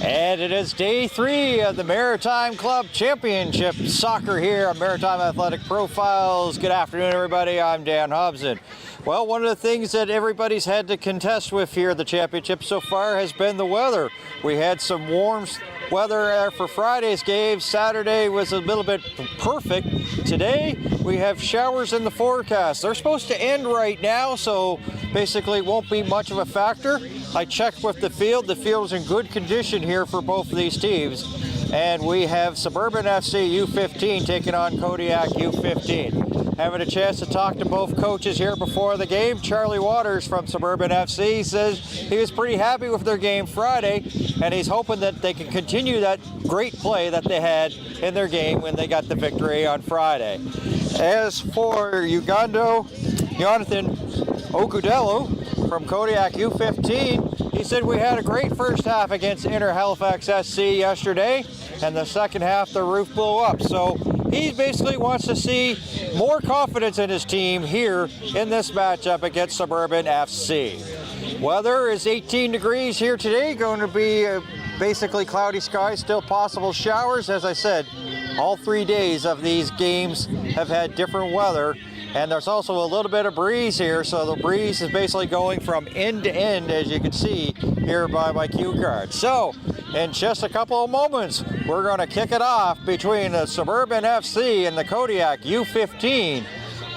And it is day 3 of the Maritime Club Championship Soccer here on Maritime Athletic Profiles. Good afternoon, everybody. I'm Dan Hobson. Well, one of the things that everybody's had to contest with here at the championship so far has been the weather. We had some warm weather for Friday's game. Saturday was a little bit perfect. Today, we have showers in the forecast. They're supposed to end right now, so basically it won't be much of a factor. I checked with the field. The field is in good condition here for both of these teams. And we have Suburban FC U15 taking on Codiac U15. Having a chance to talk to both coaches here before the game. Charlie Waters from Suburban FC says he was pretty happy with their game Friday, and he's hoping that they can continue that great play that they had in their game when they got the victory on Friday. As for Jonathan Ogudelo from Codiac U15, he said we had a great first half against Inter Halifax SC yesterday, and the second half the roof blew up. So he basically wants to see more confidence in his team here in this matchup against Suburban FC. Weather is 18 degrees here today, going to be basically cloudy skies, still possible showers. As I said, all 3 days of these games have had different weather. And there's also a little bit of breeze here, so the breeze is basically going from end to end, as you can see here by my cue card. So, in just a couple of moments, we're going to kick it off between the Suburban FC and the Codiac U15.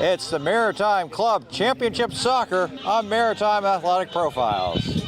It's the Maritime Club Championship Soccer on Maritime Athletic Profiles.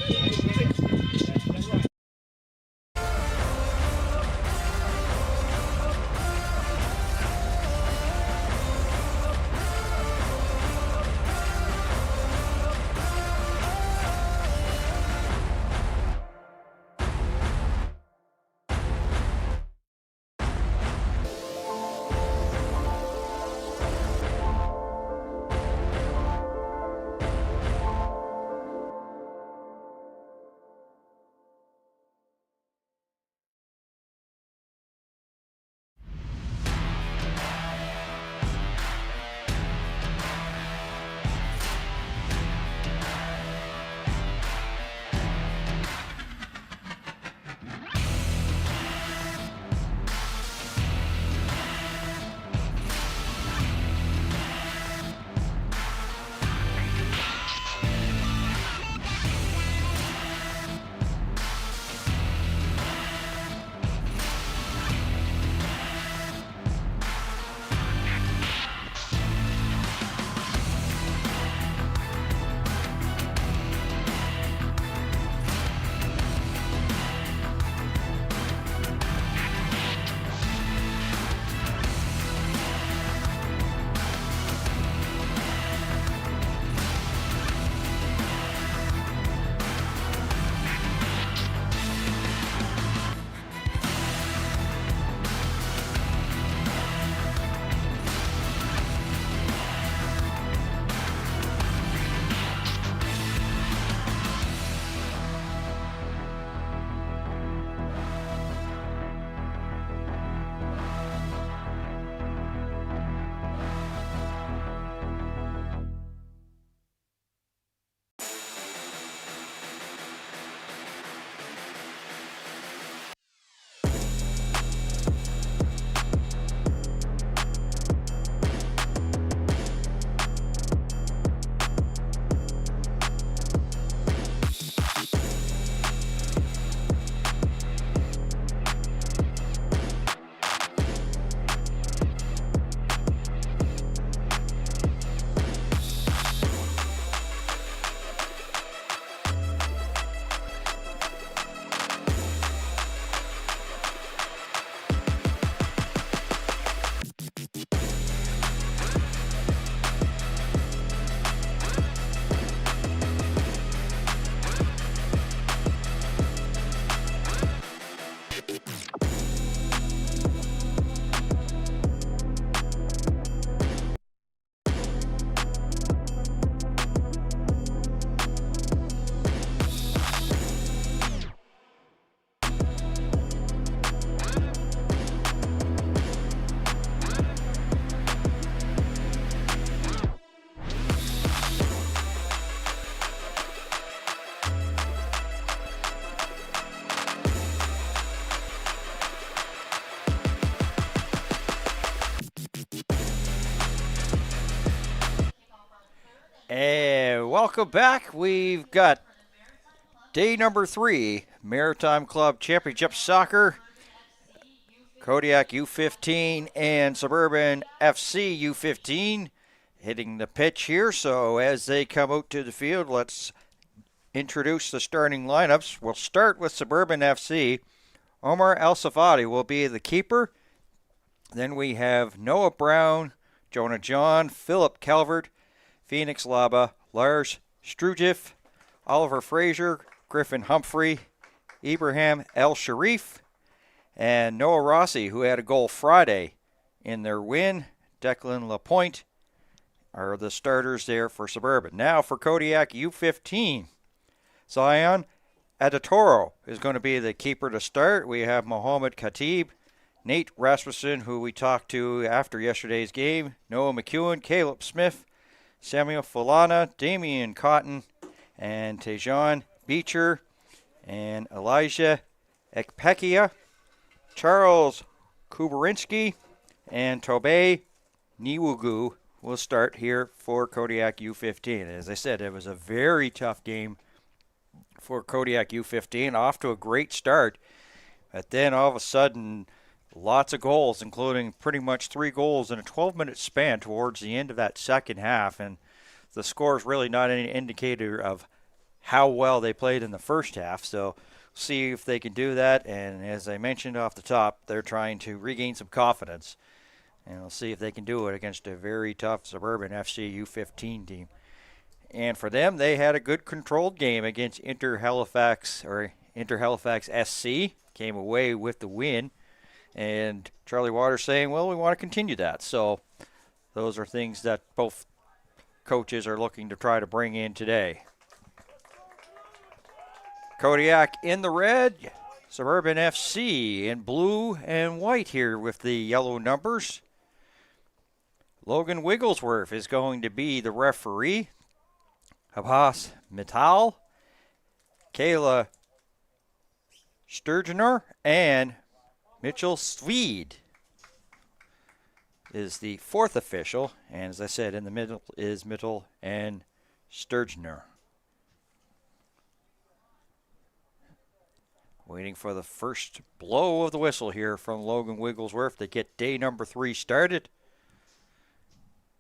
And welcome back. We've got day number 3, Maritime Club Championship Soccer. Codiac U15 and Suburban FC U15 hitting the pitch here. So as they come out to the field, let's introduce the starting lineups. We'll start with Suburban FC. Omar El Safadi will be the keeper. Then we have Noah Brown, Jonah John, Philip Calvert, Phoenix Laba, Lars Strujif, Oliver Fraser, Griffin Humphrey, Ibrahim El Sharif, and Noah Rossi, who had a goal Friday in their win. Declan Lapointe are the starters there for Suburban. Now for Codiac U15. Zion Adatoro is going to be the keeper to start. We have Mohamed Khatib, Nate Rasmussen, who we talked to after yesterday's game, Noah McEwen, Caleb Smith, Samuel Fulana, Damian Cotton, and Tejan Beecher, and Elijah Ekpekia, Charles Kuberinski, and Tobey Niwugu will start here for Codiac U15. As I said, it was a very tough game for Codiac U15, off to a great start. But then all of a sudden, lots of goals, including pretty much 3 goals in a 12-minute span towards the end of that second half. And the score is really not any indicator of how well they played in the first half. So see if they can do that. And as I mentioned off the top, they're trying to regain some confidence. And we'll see if they can do it against a very tough Suburban FC U15 team. And for them, they had a good controlled game against Inter Halifax SC. Came away with the win. And Charlie Waters saying, well, we want to continue that. So those are things that both coaches are looking to try to bring in today. Kodiak in the red, Suburban FC in blue and white here with the yellow numbers. Logan Wigglesworth is going to be the referee. Abbas Mittal, Kayla Sturgener, and Mitchell Swede is the 4th official. And as I said, in the middle is Mitchell and Sturgener. Waiting for the first blow of the whistle here from Logan Wigglesworth to get day number 3 started.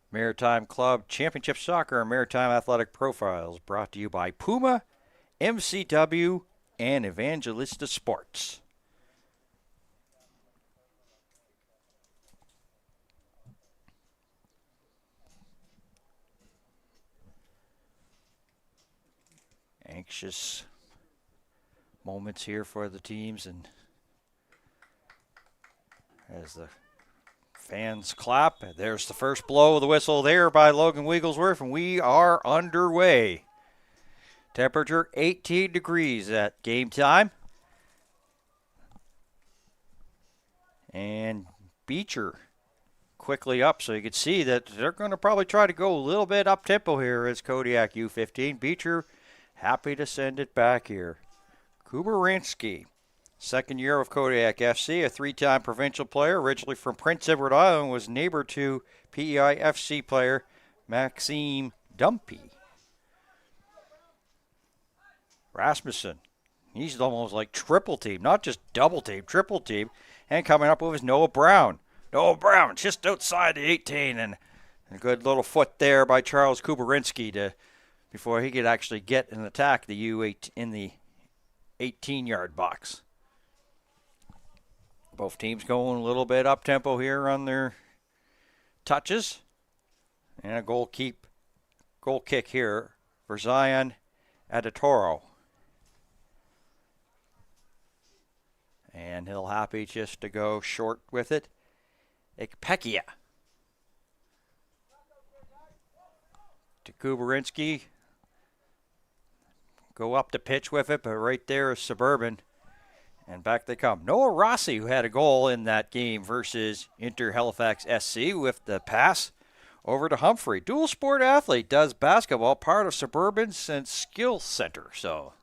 Maritime Club Championship Soccer and Maritime Athletic Profiles brought to you by Puma, MCW, and Evangelista Sports. Anxious moments here for the teams, and as the fans clap, there's the first blow of the whistle there by Logan Wigglesworth, and we are underway. Temperature 18 degrees at game time. And Beecher quickly up, so you can see that they're going to probably try to go a little bit up tempo here as Kodiak U15. Beecher happy to send it back here. Kuberinski, second year of Codiac FC, a 3-time provincial player, originally from Prince Edward Island, was neighbor to PEI FC player Maxime Dumpy. Rasmussen, he's almost like triple team, not just double team, triple team. And coming up with his Noah Brown. Noah Brown just outside the 18, and a good little foot there by Charles Kuberinski before he could actually get and attack the U8 in the 18-yard box. Both teams going a little bit up tempo here on their touches. And a goal kick here for Zion Adatoro. And he'll happy just to go short with it. Ekpekia to Kuberinski. Go up the pitch with it, but right there is Suburban. And back they come. Noah Rossi, who had a goal in that game versus Inter Halifax SC with the pass over to Humphrey. Dual sport athlete, does basketball, part of Suburban's skill center. So,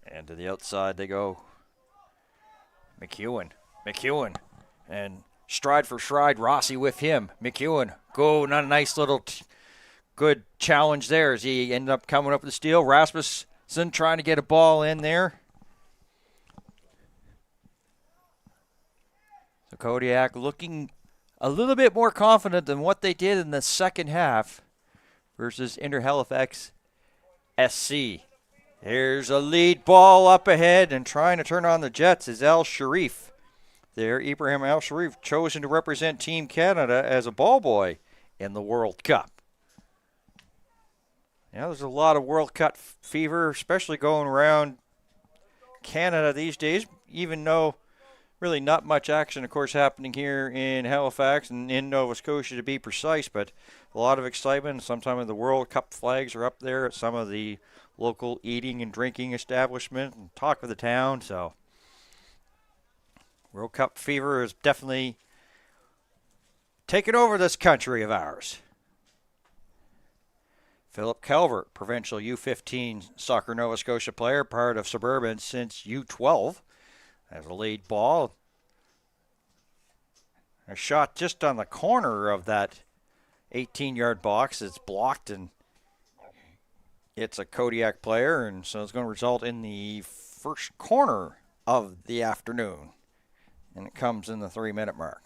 and to the outside they go. McEwen. And stride for stride. Rossi with him. McEwen go, not a nice little good challenge there as he ended up coming up with the steal. Rasmussen trying to get a ball in there. So Kodiak looking a little bit more confident than what they did in the second half versus Inter-Halifax SC. Here's a lead ball up ahead, and trying to turn on the Jets is Al Sharif. There, Ibrahim Al Sharif, chosen to represent Team Canada as a ball boy in the World Cup. Yeah, there's a lot of World Cup fever, especially going around Canada these days, even though really not much action, of course, happening here in Halifax and in Nova Scotia to be precise, but a lot of excitement. Sometimes the World Cup flags are up there at some of the local eating and drinking establishments and talk of the town. So World Cup fever is definitely taking over this country of ours. Philip Calvert, provincial U15 Soccer Nova Scotia player, part of Suburban since U12. Has a lead ball. A shot just on the corner of that 18-yard box. It's blocked, and it's a Codiac player, and so it's going to result in the first corner of the afternoon. And it comes in the 3-minute mark.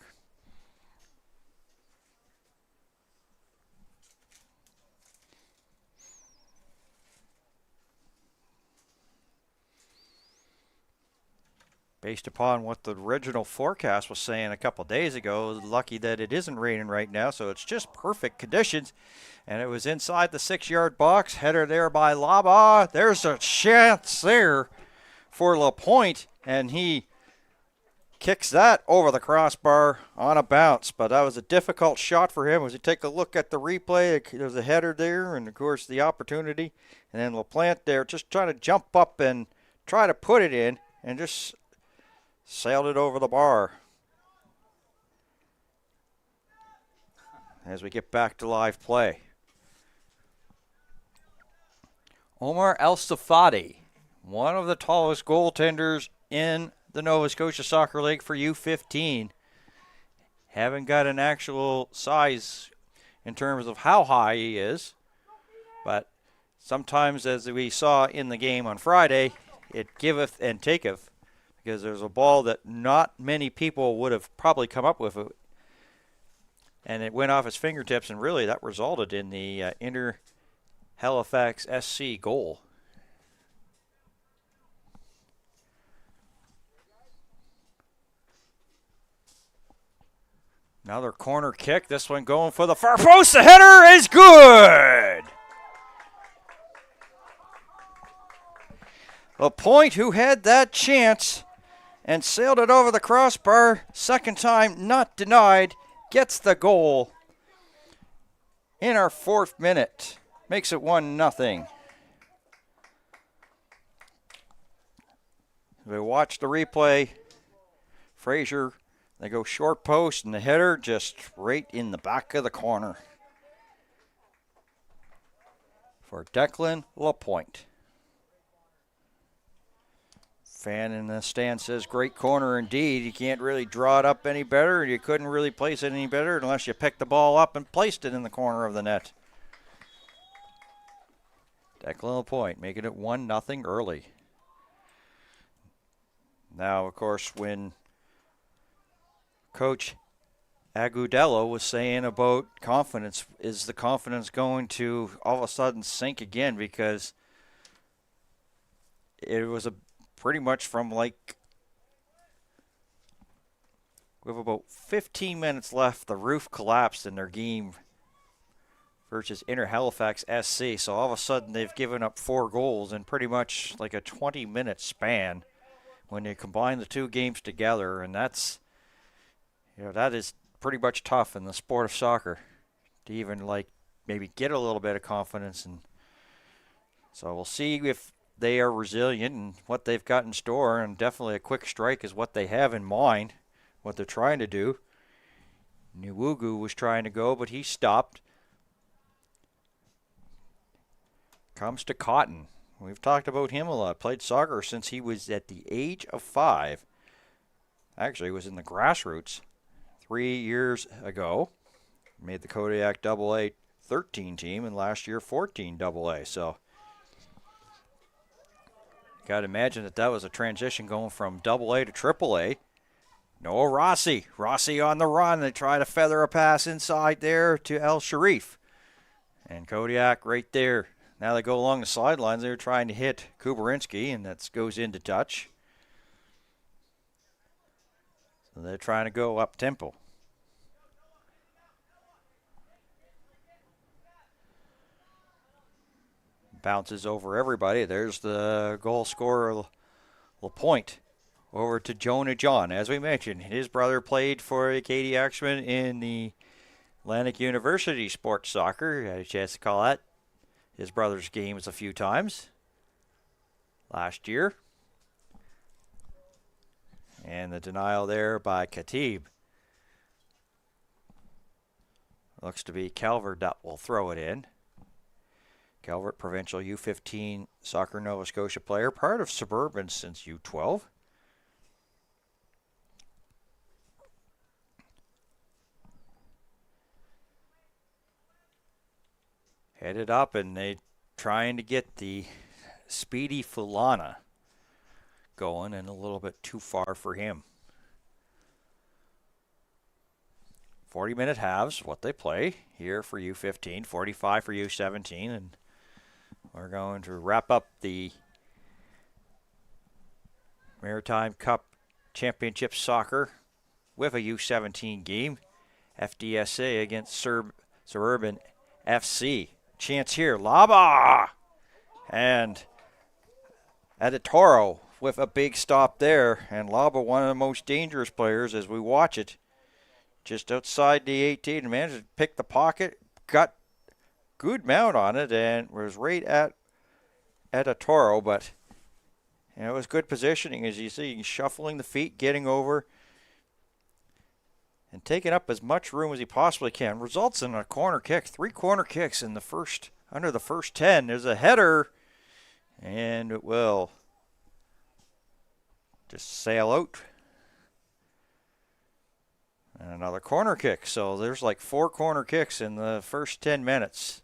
Based upon what the original forecast was saying a couple days ago, lucky that it isn't raining right now, so it's just perfect conditions. And it was inside the 6-yard box. Header there by Laba. There's a chance there for LaPointe, and he kicks that over the crossbar on a bounce. But that was a difficult shot for him. As you take a look at the replay, there's a header there, and of course the opportunity. And then LaPlante there just trying to jump up and try to put it in, and just sailed it over the bar. As we get back to live play. Omar El-Safadi, one of the tallest goaltenders in the Nova Scotia Soccer League for U15. Haven't got an actual size in terms of how high he is, but sometimes, as we saw in the game on Friday, it giveth and taketh, because there's a ball that not many people would have probably come up with, and it went off his fingertips, and really that resulted in the Inter-Halifax SC goal. Another corner kick, this one going for the far post. The header is good! LaPointe, who had that chance and sailed it over the crossbar, second time not denied, gets the goal in our 4th minute. Makes it 1-0. We watch the replay. Fraser, they go short post, and the header just right in the back of the corner for Declan LaPointe. Fan in the stand says, great corner indeed. You can't really draw it up any better. You couldn't really place it any better unless you picked the ball up and placed it in the corner of the net. Declan LaPointe making it 1-0 early. Now, of course, when Coach Agudelo was saying about confidence, is the confidence going to all of a sudden sink again? Because it was pretty much from like, with about 15 minutes left, the roof collapsed in their game versus Inter-Halifax SC. So all of a sudden they've given up 4 goals in pretty much like a 20-minute span when you combine the 2 games together. And that's, that is pretty much tough in the sport of soccer to even like maybe get a little bit of confidence. And so we'll see if they are resilient and what they've got in store, and definitely a quick strike is what they have in mind, what they're trying to do. Nwugu was trying to go, but he stopped. Comes to Cotton. We've talked about him a lot. Played soccer since he was at the age of 5. Actually, was in the grassroots 3 years ago. Made the Codiac AA 13 team, and last year 14 AA. So got to imagine that was a transition going from AA to AAA. Noah Rossi on the run. They try to feather a pass inside there to El Sharif. And Codiac right there. Now they go along the sidelines. They're trying to hit Kuberinsky, and that goes into touch. So they're trying to go up tempo. Bounces over everybody. There's the goal scorer, LaPointe, over to Jonah John. As we mentioned, his brother played for the Codiacsmen in the Atlantic University Sports Soccer. Had a chance to call that his brother's games a few times last year. And the denial there by Khatib. Looks to be Calvert that will throw it in. Calvert, provincial U15 Soccer Nova Scotia player, part of Suburban since U12. Headed up, and they trying to get the speedy Fulana going, and a little bit too far for him. 40-minute halves, what they play here for U15, 45 for U17, and we're going to wrap up the Maritime Cup Championship Soccer with a U17 game. FDSA against Suburban FC. Chance here, Laba! And Editoro with a big stop there. And Laba, one of the most dangerous players as we watch it. Just outside the 18, managed to pick the pocket, got good mount on it, and was right at Editoro. But it was good positioning, as you see, shuffling the feet, getting over, and taking up as much room as he possibly can. Results in a corner kick. 3 corner kicks in the first, under the first 10. There's a header, and it will just sail out. And another corner kick. So there's like 4 corner kicks in the first 10 minutes.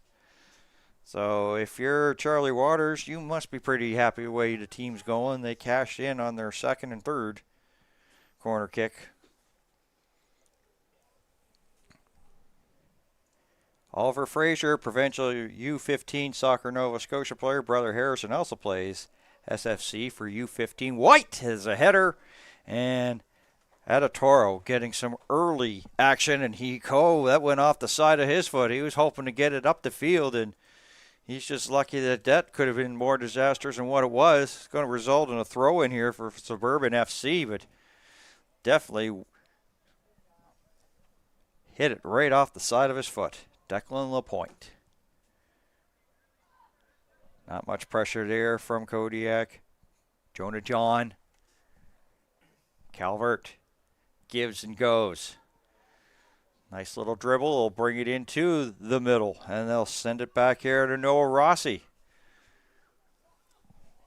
So if you're Charlie Waters, you must be pretty happy the way the team's going. They cashed in on their second and third corner kick. Oliver Fraser, provincial U15 Soccer Nova Scotia player. Brother Harrison also plays SFC for U15. White has a header, and Editoro getting some early action, and that went off the side of his foot. He was hoping to get it up the field, and he's just lucky that could have been more disastrous than what it was. It's going to result in a throw in here for Suburban FC, but definitely hit it right off the side of his foot. Declan LaPointe. Not much pressure there from Kodiak. Jonah John. Calvert gives and goes. Nice little dribble. They'll bring it into the middle, and they'll send it back here to Noah Rossi.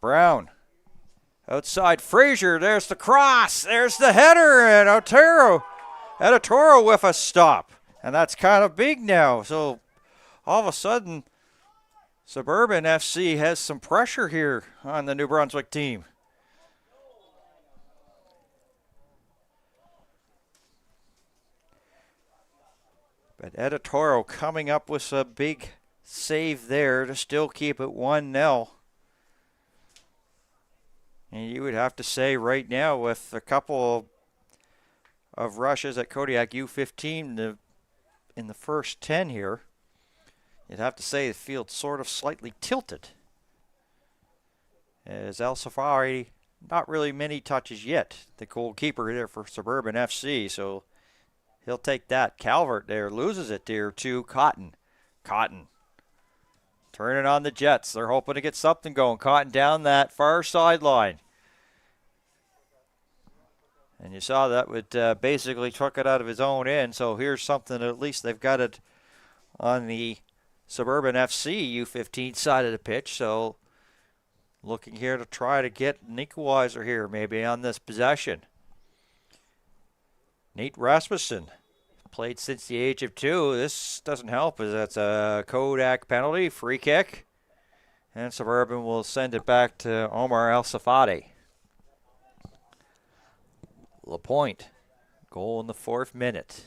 Brown. Outside Fraser. There's the cross. There's the header, and Editoro with a stop. And that's kind of big now. So all of a sudden, Suburban FC has some pressure here on the New Brunswick team. But Editoro coming up with a big save there to still keep it 1-0. And you would have to say right now, with a couple of rushes at Codiac U15 in the first 10 here, you'd have to say the field's sort of slightly tilted. As El Safari, not really many touches yet. The goalkeeper there for Suburban FC, so he'll take that. Calvert there loses it there to Cotton. Turning on the Jets. They're hoping to get something going. Cotton down that far sideline. And you saw that would basically took it out of his own end. So here's something, at least they've got it on the Suburban FC U15 side of the pitch. So looking here to try to get an equalizer here maybe on this possession. Nate Rasmussen Played since the age of 2. This doesn't help as that's a Codiac penalty, free kick. And Suburban will send it back to Omar El Safadi. LaPointe, goal in the 4th minute.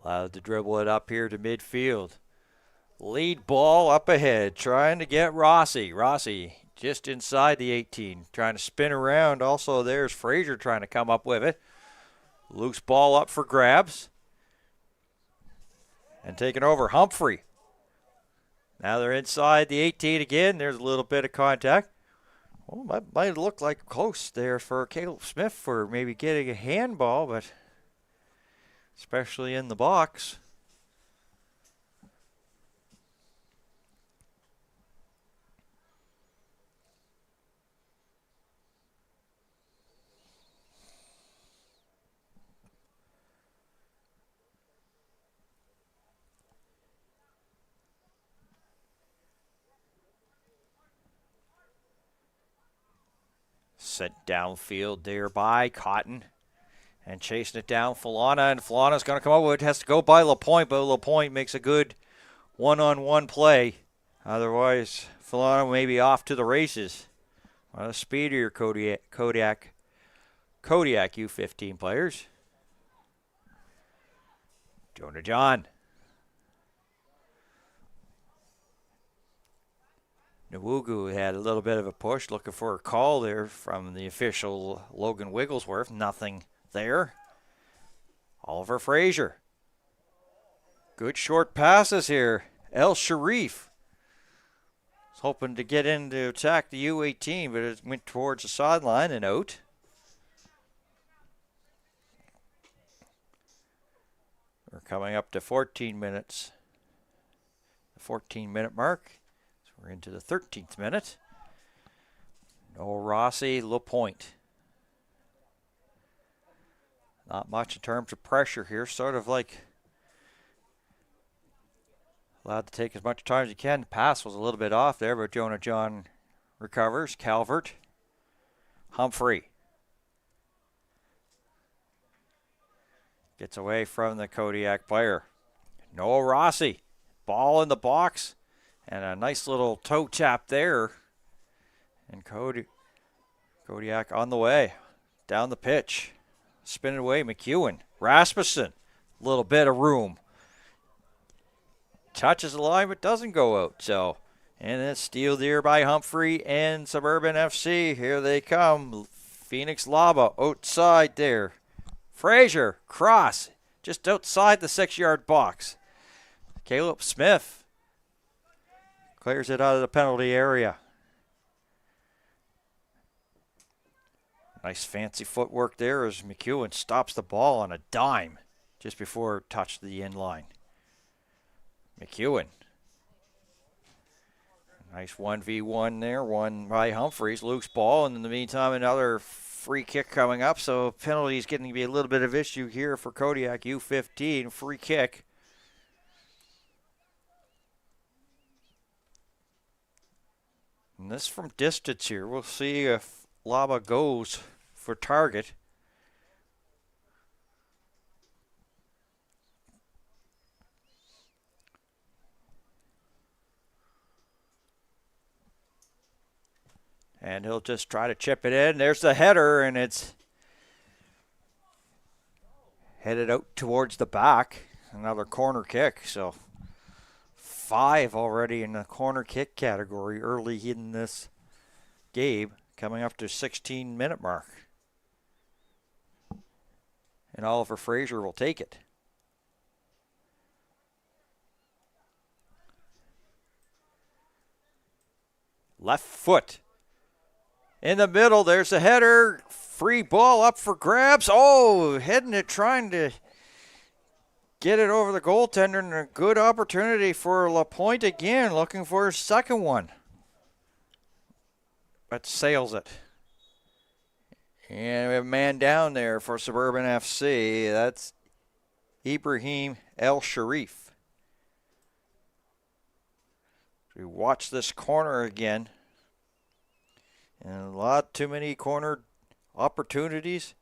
Allowed to dribble it up here to midfield. Lead ball up ahead, trying to get Rossi. Rossi just inside the 18, trying to spin around. Also, there's Frazier trying to come up with it. Loose ball up for grabs. And taking over, Humphrey. Now they're inside the 18 again. There's a little bit of contact. Well, that might look like close there for Caleb Smith for maybe getting a handball, but especially in the box. Sent downfield there by Cotton. And chasing it down, Falana, and Falana's going to come up with it. Has to go by LaPointe, but LaPointe makes a good one-on-one play. Otherwise, Falana may be off to the races. One of the speedier Codiac U15 players. Jonah John. Nwugu had a little bit of a push, looking for a call there from the official Logan Wigglesworth. Nothing there. Oliver Frazier. Good short passes here. El Sharif was hoping to get in to attack the U18, but it went towards the sideline and out. We're coming up to 14 minutes. The 14-minute mark. We're into the 13th minute. Noel Rossi, LaPointe. Not much in terms of pressure here. Sort of like allowed to take as much time as you can. The pass was a little bit off there, but Jonah John recovers. Calvert. Humphrey. Gets away from the Codiac player. Noel Rossi. Ball in the box. And a nice little toe tap there. And Codiac on the way. Down the pitch. Spinning away, McEwen. Rasmussen. A little bit of room. Touches the line, but doesn't go out. So, and it's steal there by Humphrey and Suburban FC. Here they come. Phoenix Laba outside there. Frazier. Cross. Just outside the 6-yard box. Caleb Smith. Clears it out of the penalty area. Nice fancy footwork there as McEwen stops the ball on a dime just before it touched the end line. McEwen. Nice 1v1 there, won by Humphreys. Loose ball, and in the meantime, another free kick coming up. So penalty is getting to be a little bit of issue here for Codiac U15. Free kick. And this from distance here. We'll see if Laba goes for target. And he'll just try to chip it in. There's the header, and it's headed out towards the back. Another corner kick, so 5 already in the corner kick category early in this game, coming up to 16-minute mark. And Oliver Frazier will take it. Left foot. In the middle, there's a header. Free ball up for grabs. Oh, heading it, trying to get it over the goaltender, and a good opportunity for LaPointe again, looking for his second one. But sails it. And we have a man down there for Suburban FC. That's Ibrahim El Sharif. We watch this corner again. And a lot too many corner opportunities.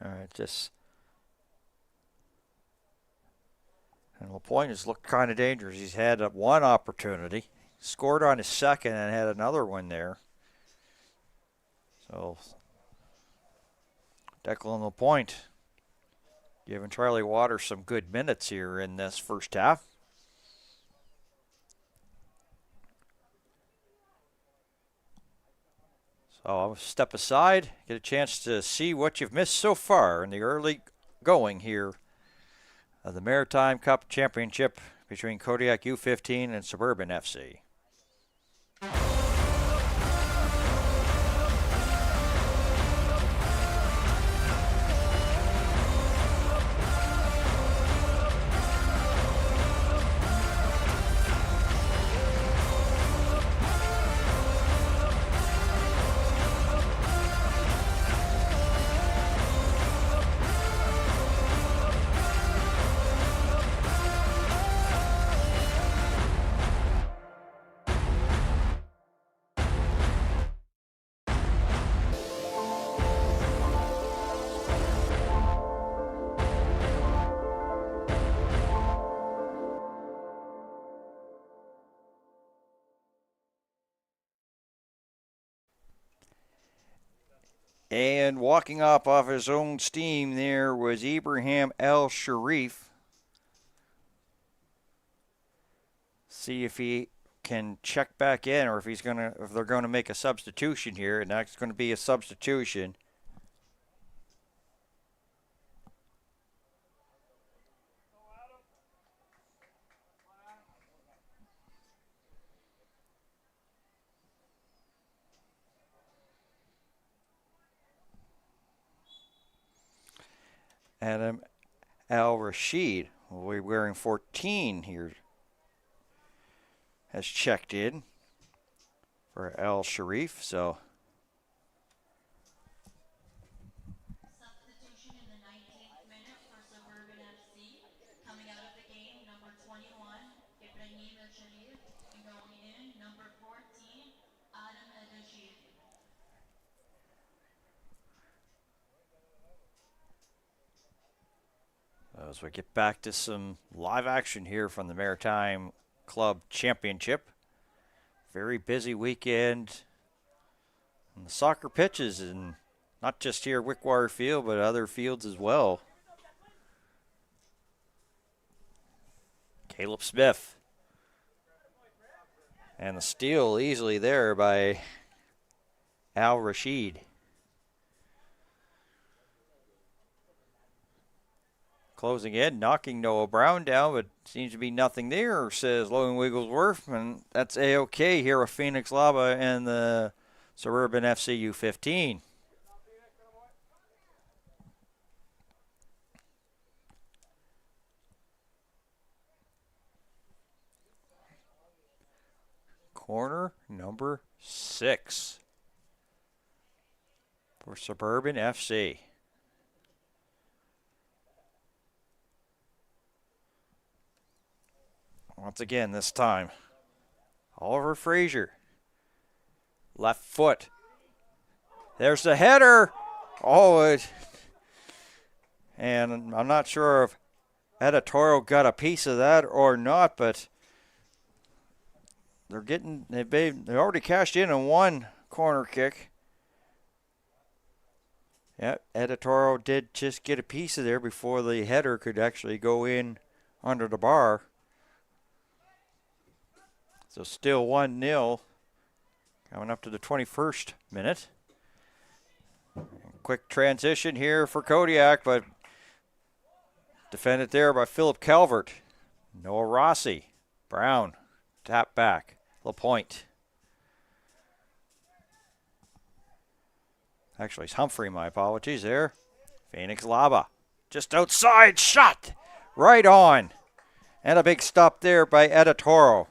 All right, and LaPointe has looked kind of dangerous. He's had one opportunity, scored on his second, and had another one there. So Declan LaPointe giving Charlie Waters some good minutes here in this first half. So I'll step aside, get a chance to see what you've missed so far in the early going here of the Maritime Cup Championship between Codiac U15 and Suburban FC. And walking up off his own steam there was Ibrahim El Sharif. See if he can check back in, or if they're gonna make a substitution here, and that's gonna be a substitution. Adam Al-Rashid will be wearing 14 here. Has checked in for El Sharif, so. Substitution in the 19th minute for Suburban FC. Coming out of the game, number 21, Ibrahim El-Sharif, and going in, number 14, Adam El-Rashid. As we get back to some live action here from the Maritime Club Championship. Very busy weekend on the soccer pitches, and not just here at Wickwire Field, but other fields as well. Caleb Smith. And the steal easily there by Al-Rashid. Closing in, knocking Noah Brown down, but seems to be nothing there, says Logan Wigglesworth. And that's A-OK here with Phoenix Lava and the Suburban FC U15. Corner number 6 for Suburban FC. Once again, this time, Oliver Frazier, left foot. There's the header. And I'm not sure if Editorial got a piece of that or not, but they already cashed in on one corner kick. Yeah, Editorial did just get a piece of there before the header could actually go in under the bar. So still 1-0 coming up to the 21st minute. Quick transition here for Kodiak, but defended there by Philip Calvert. Noah Rossi. Brown. Tap back. LaPointe. Actually, it's Humphrey, my apologies there. Phoenix Laba. Just outside. Shot. Right on. And a big stop there by Editorial.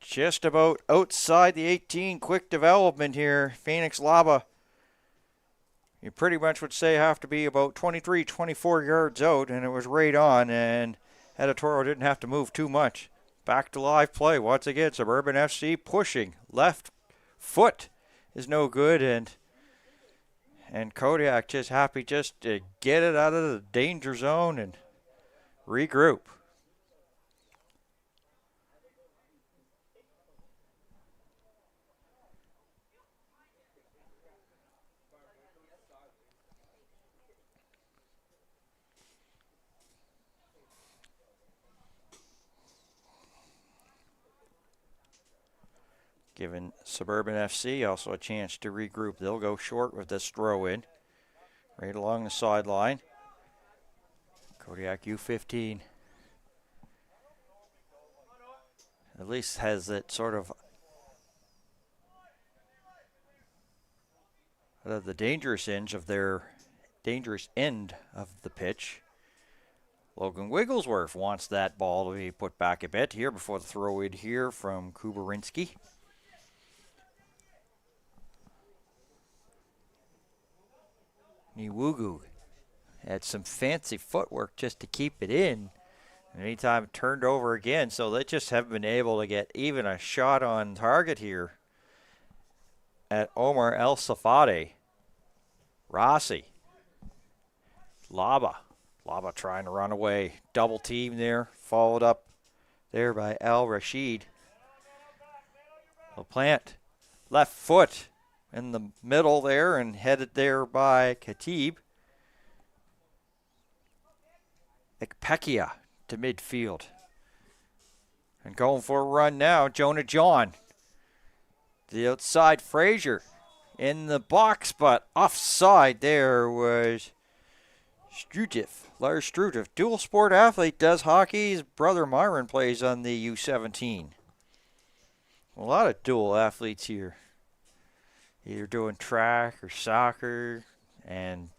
Just about outside the 18, quick development here. Phoenix Laba, you pretty much would say have to be about 23, 24 yards out, and it was right on, and Editorial didn't have to move too much. Back to live play once again. Suburban FC pushing. Left foot is no good, and And Codiac just happy just to get it out of the danger zone and regroup. Giving Suburban FC also a chance to regroup. They'll go short with this throw in. Right along the sideline. Codiac U15 at least has it sort of out of the dangerous end of the pitch. Logan Wigglesworth wants that ball to be put back a bit here before the throw in here from Kubarinski. Niwugu had some fancy footwork just to keep it in. And anytime it turned over again, so they just haven't been able to get even a shot on target here at Omar El Safadi. Rossi. Laba trying to run away. Double team there, followed up there by Al Rashid. LaPlante, left foot in the middle there and headed there by Khatib. Ekpekia to midfield. And going for a run now, Jonah John. The outside, Frazier in the box, but offside there was Lars Strutif. Dual sport athlete, does hockey. His brother Myron plays on the U17. A lot of dual athletes here. Either doing track or soccer and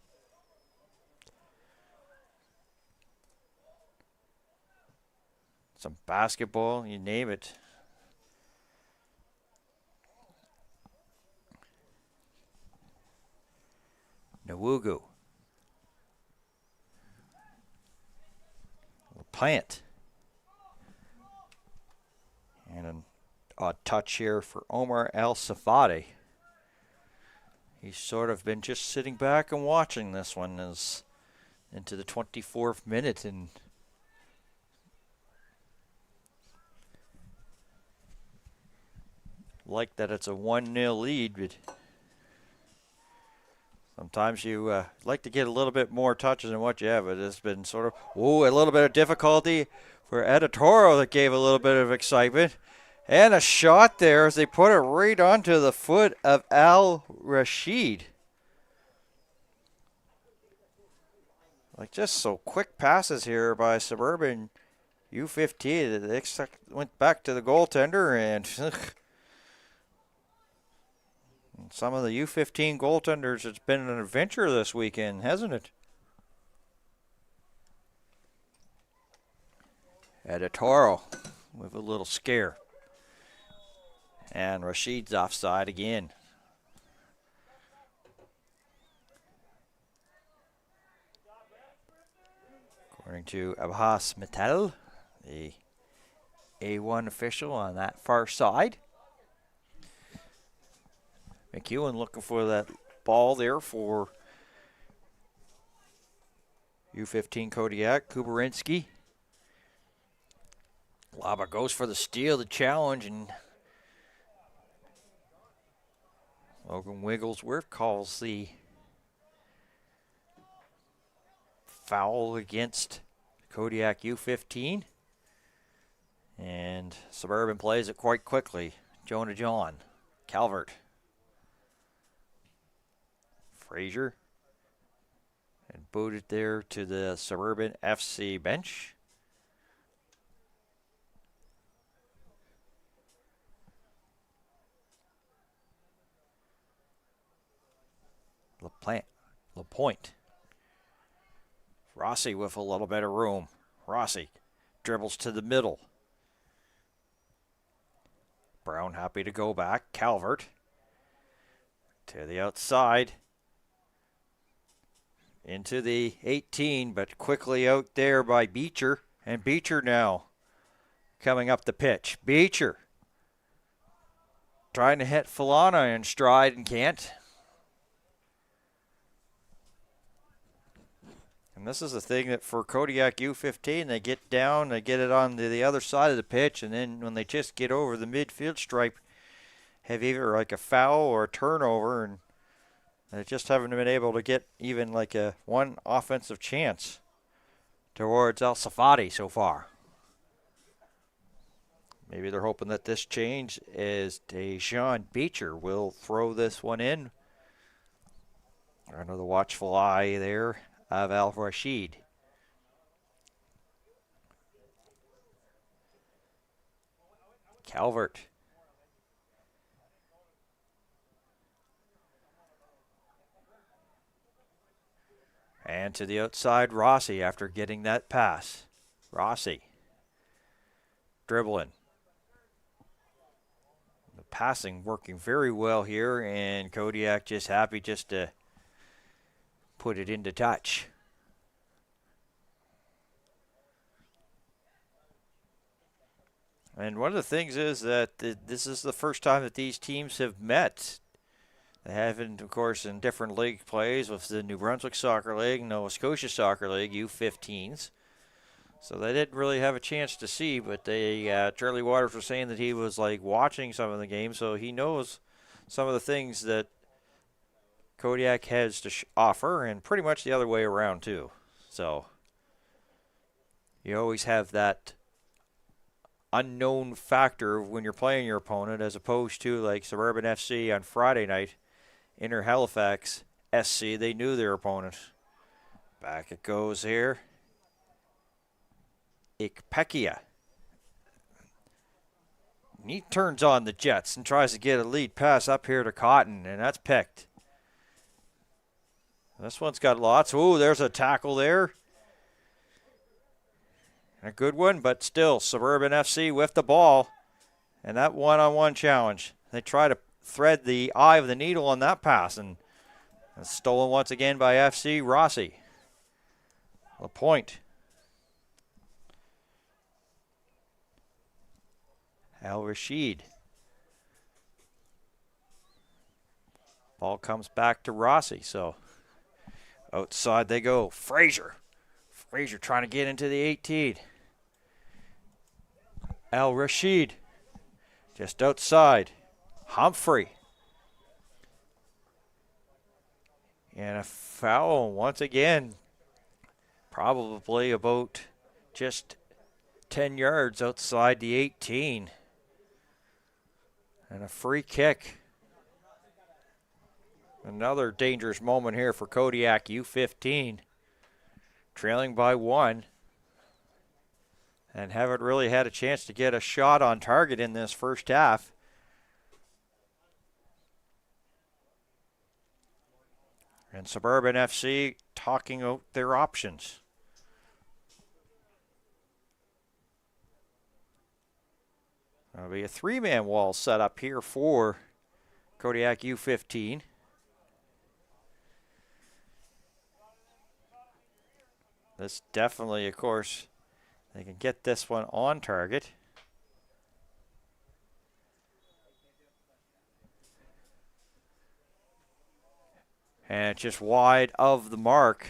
some basketball, you name it. Nwugu. LaPlante. And an odd touch here for Omar El Safadi. He's sort of been just sitting back and watching this one as into the 24th minute, and like that it's a 1-0 lead, but sometimes you like to get a little bit more touches than what you have. But it's been sort of, a little bit of difficulty for Editoro that gave a little bit of excitement. And a shot there as they put it right onto the foot of Al Rashid. Like just so quick passes here by Suburban U15. They went back to the goaltender and some of the U15 goaltenders, it's been an adventure this weekend, hasn't it? Editoro with a little scare. And Rashid's offside again. According to Abhas Mittal, the A1 official on that far side. McEwen looking for that ball there for U15 Kodiak. Kubarinski. Laba goes for the steal, the challenge, and Logan Wigglesworth calls the foul against Kodiak U15. And Suburban plays it quite quickly. Jonah John, Calvert, Frazier, and booted there to the Suburban FC bench. LaPointe. Rossi with a little bit of room. Rossi dribbles to the middle. Brown happy to go back. Calvert to the outside. Into the 18, but quickly out there by Beecher. And Beecher now coming up the pitch. Beecher trying to hit Falana in stride and can't. And this is the thing that for Codiac U15, they get down, they get it on the other side of the pitch, and then when they just get over the midfield stripe, have either like a foul or a turnover, and they just haven't been able to get even like a one offensive chance towards El Safadi so far. Maybe they're hoping that this change is Dejan Beecher will throw this one in. Under the watchful eye there of Al Rashid. Calvert. And to the outside, Rossi after getting that pass. Rossi dribbling. The passing working very well here, and Codiac just happy just to put it into touch. And one of the things is that this is the first time that these teams have met. They haven't, of course, in different league plays with the New Brunswick Soccer League, Nova Scotia Soccer League, U15s. So they didn't really have a chance to see, but Charlie Waters was saying that he was like watching some of the games, so he knows some of the things that Codiac has to offer, and pretty much the other way around too. So you always have that unknown factor when you're playing your opponent, as opposed to like Suburban FC on Friday night, Inter Halifax SC, they knew their opponent. Back it goes here. Ikpekia. He turns on the Jets and tries to get a lead pass up here to Cotton, and that's picked. This one's got lots. Ooh, there's a tackle there. A good one, but still, Suburban FC with the ball. And that one-on-one challenge. They try to thread the eye of the needle on that pass, and it's stolen once again by FC Rossi. LaPointe. Al Rashid. Ball comes back to Rossi, so outside they go. Frazier. Frazier trying to get into the 18. Al Rashid. Just outside. Humphrey. And a foul once again. Probably about just 10 yards outside the 18. And a free kick. Another dangerous moment here for Codiac U15. Trailing by 1. And haven't really had a chance to get a shot on target in this first half. And Suburban FC talking out their options. There'll be a 3-man wall set up here for Codiac U15. This definitely, of course, they can get this one on target. And it's just wide of the mark.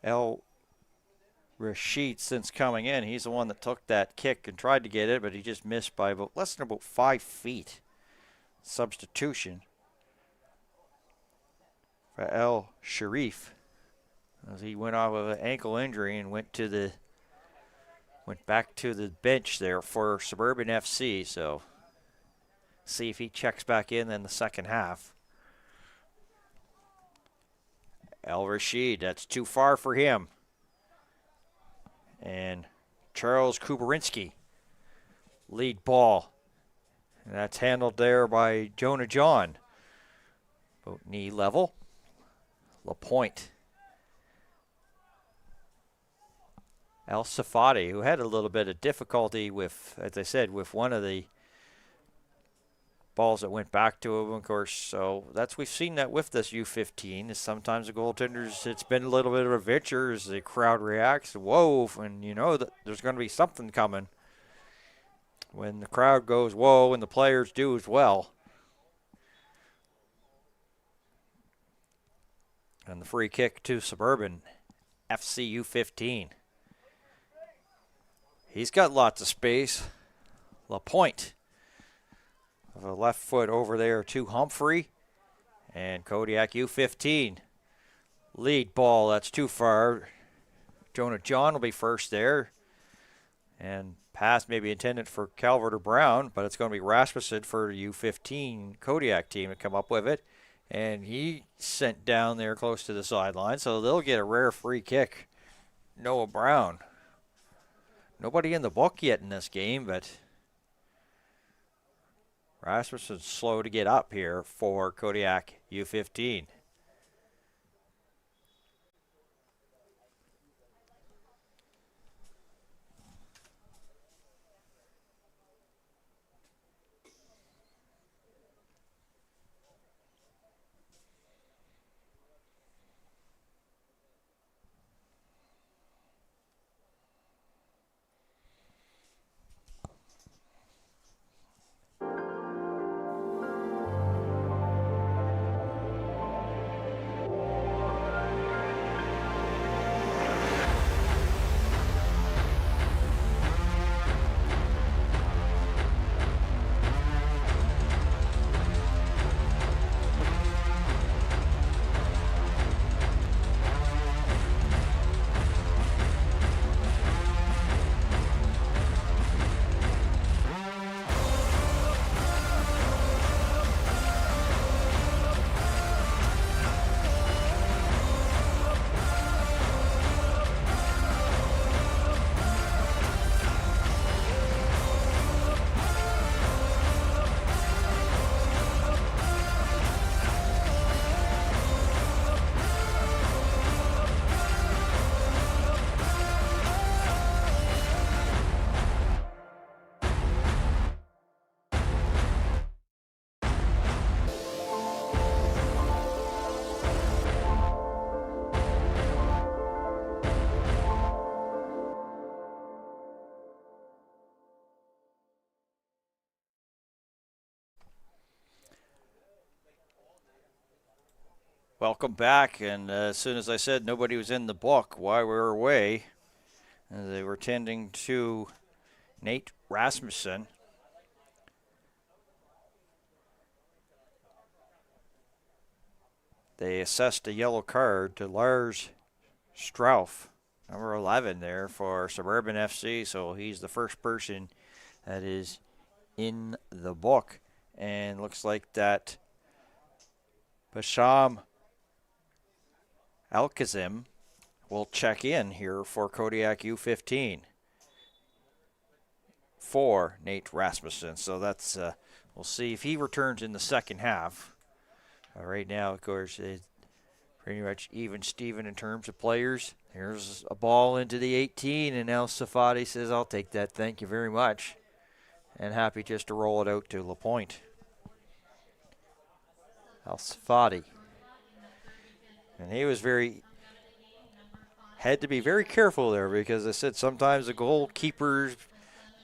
El Rashid, since coming in, he's the one that took that kick and tried to get it, but he just missed by less than about 5 feet. Substitution for El Sharif, as he went off with an ankle injury and went back to the bench there for Suburban FC. So see if he checks back in the second half. El Rashid, that's too far for him. And Charles Kuberinski, lead ball. And that's handled there by Jonah John. About knee level. LaPointe. El Safadi, who had a little bit of difficulty with, as I said, with one of the balls that went back to him, of course. So we've seen that with this U15. Is sometimes the goaltenders, it's been a little bit of a venture as the crowd reacts. Whoa, and you know that there's going to be something coming. when the crowd goes whoa and the players do as well. And the free kick to Suburban FC U15. He's got lots of space. LaPointe of a left foot over there to Humphrey. And Codiac U15. Lead ball, that's too far. Jonah John will be first there. And pass may be intended for Calvert or Brown, but it's going to be Rasmussen for the U15 Codiac team to come up with it. And he sent down there close to the sideline, so they'll get a rare free kick. Noah Brown. Nobody in the book yet in this game, but Rasmussen's slow to get up here for Codiac U15. Welcome back, and as soon as I said nobody was in the book while we were away, they were tending to Nate Rasmussen. They assessed a yellow card to Lars Strauff, number 11 there for Suburban FC, so he's the first person that is in the book. And looks like that Basham Alkazim will check in here for Codiac U15 for Nate Rasmussen. So that's, we'll see if he returns in the second half. Right now, of course, it's pretty much even Steven in terms of players. Here's a ball into the 18, and now Safadi says, I'll take that, thank you very much. And happy just to roll it out to LaPointe. Al-Safadi. And he was had to be very careful there because I said sometimes the goalkeepers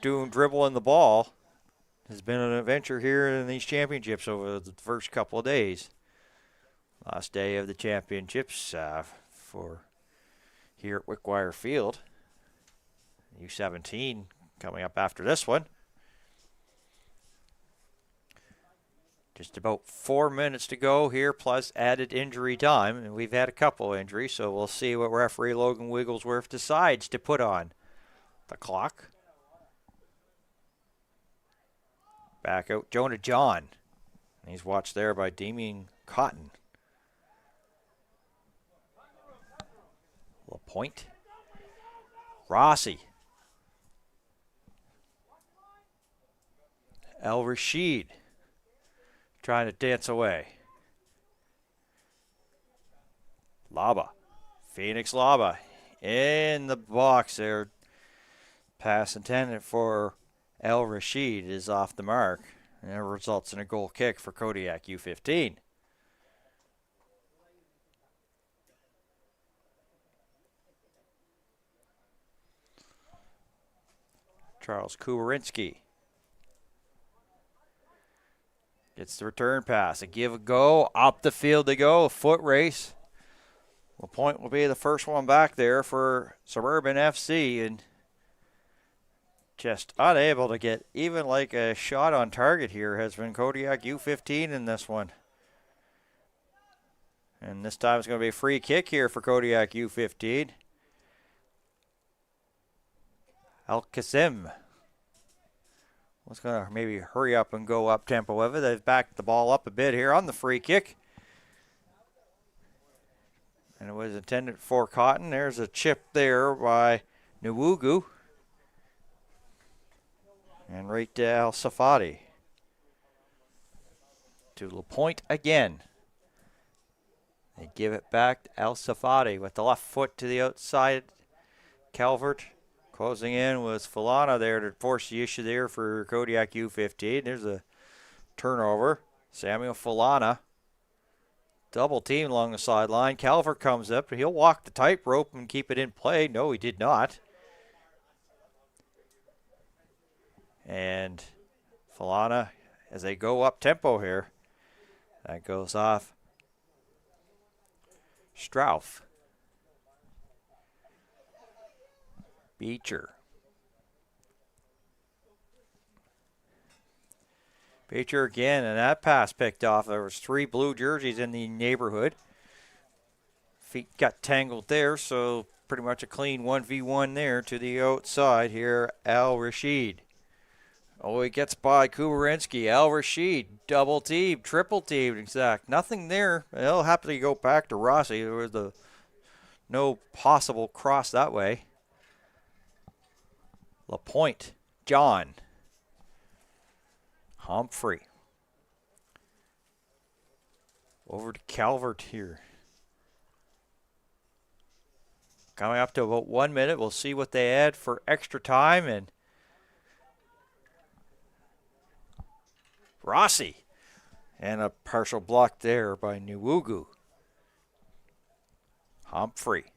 dribbling the ball has been an adventure here in these championships over the first couple of days. Last day of the championships for here at Wickwire Field. U17 coming up after this one. Just about 4 minutes to go here, plus added injury time. And we've had a couple injuries, so we'll see what referee Logan Wigglesworth decides to put on the clock. Back out Jonah John. He's watched there by Damien Cotton. LaPointe. Rossi. El Rashid. Trying to dance away. Laba. Phoenix Laba in the box there. Pass intended for El Rashid is off the mark. And it results in a goal kick for Codiac U15. Charles Kuwerinski Gets the return pass. A give a go. Up the field they go. A foot race. LaPointe will be the first one back there for Suburban FC. And just unable to get even like a shot on target here has been Codiac U15 in this one. And this time it's going to be a free kick here for Codiac U15. Al-Qasim was going to maybe hurry up and go up tempo with it. They've backed the ball up a bit here on the free kick. And it was intended for Cotton. There's a chip there by Nwugu. And right to Al Safadi. To LaPointe again. They give it back to Al Safadi with the left foot to the outside. Calvert closing in was Falana there to force the issue there for Codiac U15. There's a turnover. Samuel Falana. Double team along the sideline. Calvert comes up, and he'll walk the tightrope and keep it in play. No, he did not. And Falana, as they go up tempo here, that goes off Strauff. Beecher. Beecher again, and that pass picked off. There was 3 blue jerseys in the neighborhood. Feet got tangled there, so pretty much a clean 1v1 there to the outside here. Al Rashid. Oh, he gets by Kuberinsky. Al Rashid, double team, triple team, exact. Nothing there. He'll happily go back to Rossi. There was no possible cross that way. LaPointe, John. Humphrey. Over to Calvert here. Coming up to about 1 minute. We'll see what they add for extra time. And Rossi. And a partial block there by Nwugu. Humphrey.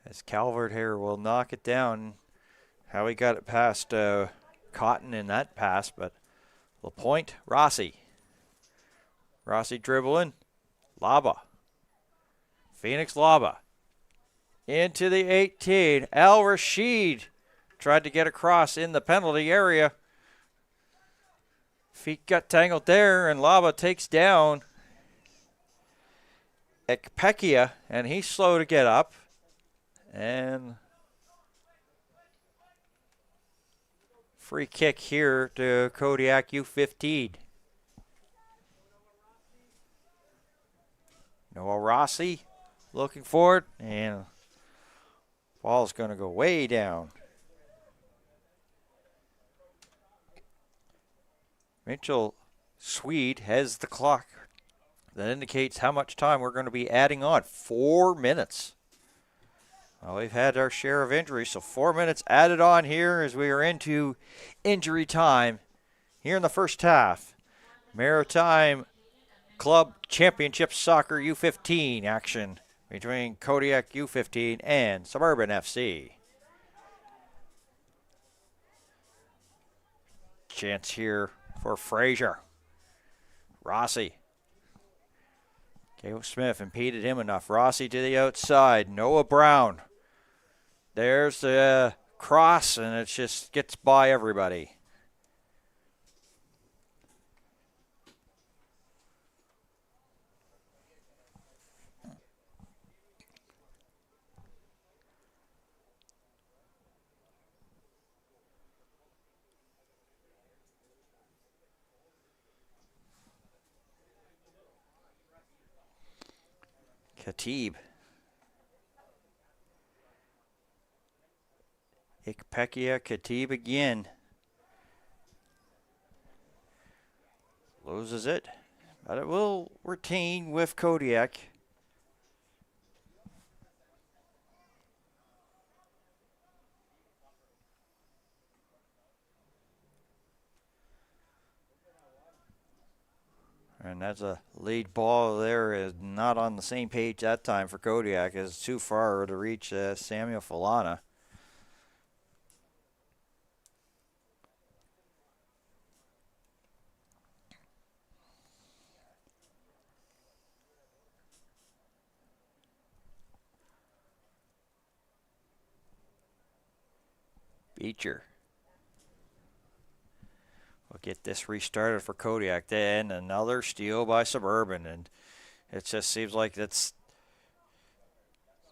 As Calvert here will knock it down. How he got it past Cotton in that pass, but LaPointe, Rossi. Rossi dribbling. Laba. Phoenix Laba. Into the 18. Al Rashid tried to get across in the penalty area. Feet got tangled there, and Laba takes down Ekpekia, and he's slow to get up. And free kick here to Codiac U15. Noah Rossi looking for it, and ball's going to go way down. Mitchell Swede has the clock. That indicates how much time we're going to be adding on. 4 minutes. Well, we've had our share of injuries, so 4 minutes added on here as we are into injury time here in the first half. Maritime Club Championship Soccer U15 action between Codiac U15 and Suburban FC. Chance here for Frazier. Rossi. Caleb Smith impeded him enough. Rossi to the outside. Noah Brown. There's the cross, and it just gets by everybody. Khatib. Ekpekia Khatib again. Loses it, but it will retain with Codiac. And that's a lead ball there, is not on the same page that time for Codiac. It's too far to reach Samuel Falana. Teacher. We'll get this restarted for Codiac. Then another steal by Suburban, and it just seems like they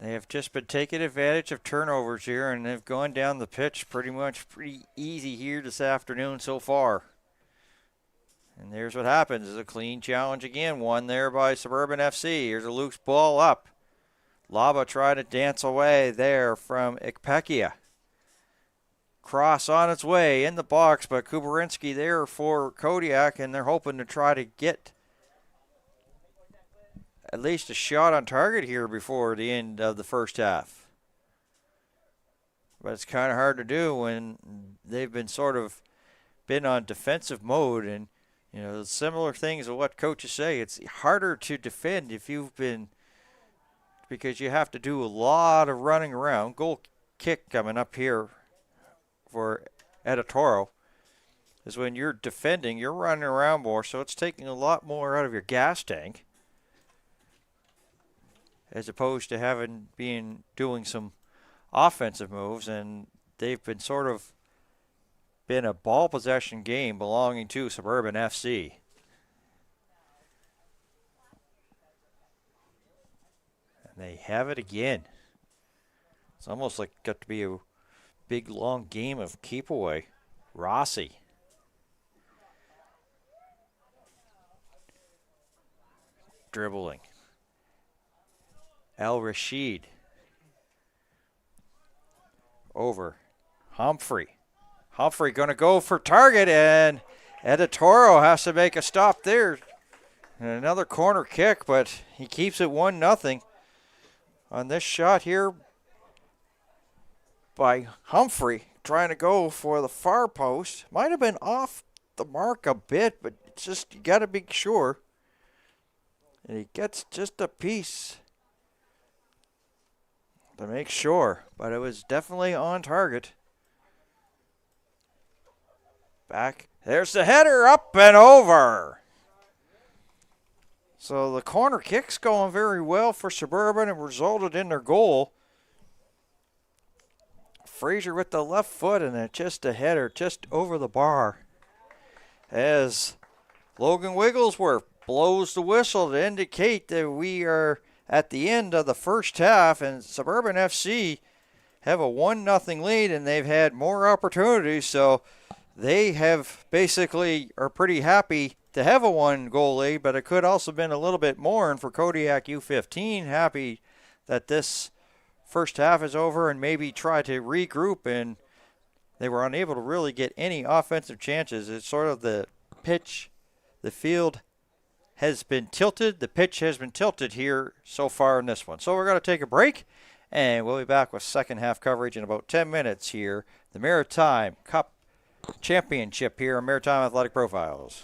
have just been taking advantage of turnovers here, and they've gone down the pitch pretty easy here this afternoon so far. And there's what happens. Is a clean challenge again. One there by Suburban FC. Here's a loose ball up. Laba trying to dance away there from Ikpekia. Cross on its way in the box, but Kuberinski there for Kodiak, and they're hoping to try to get at least a shot on target here before the end of the first half. But it's kind of hard to do when they've been been on defensive mode, and you know, similar things to what coaches say. It's harder to defend because you have to do a lot of running around. Goal kick coming up here for Editorial is when you're defending, you're running around more, so it's taking a lot more out of your gas tank as opposed to doing some offensive moves, and they've been a ball possession game belonging to Suburban FC. And they have it again. It's almost like got to be a big, long game of keep away. Rossi. Dribbling. El Rashid. Over. Humphrey. Humphrey going to go for target, and Editorial has to make a stop there. And another corner kick, but he keeps it 1-0 on this shot here by Humphrey, trying to go for the far post. Might have been off the mark a bit, but it's just you got to be sure. And he gets just a piece to make sure, but it was definitely on target. Back. There's the header, up and over. So the corner kick's going very well for Suburban and resulted in their goal. Frazier with the left foot, and then just a header just over the bar as Logan Wigglesworth blows the whistle to indicate that we are at the end of the first half, and Suburban FC have a 1-0 lead, and they've had more opportunities, so they have basically are pretty happy to have a 1-goal lead, but it could also have been a little bit more. And for Codiac U15, happy that this first half is over and maybe try to regroup, and they were unable to really get any offensive chances. It's sort of the pitch, the field has been tilted. The pitch has been tilted here so far in this one. So we're going to take a break, and we'll be back with second half coverage in about 10 minutes here. The Maritime Cup Championship here on Maritime Athletic Profiles.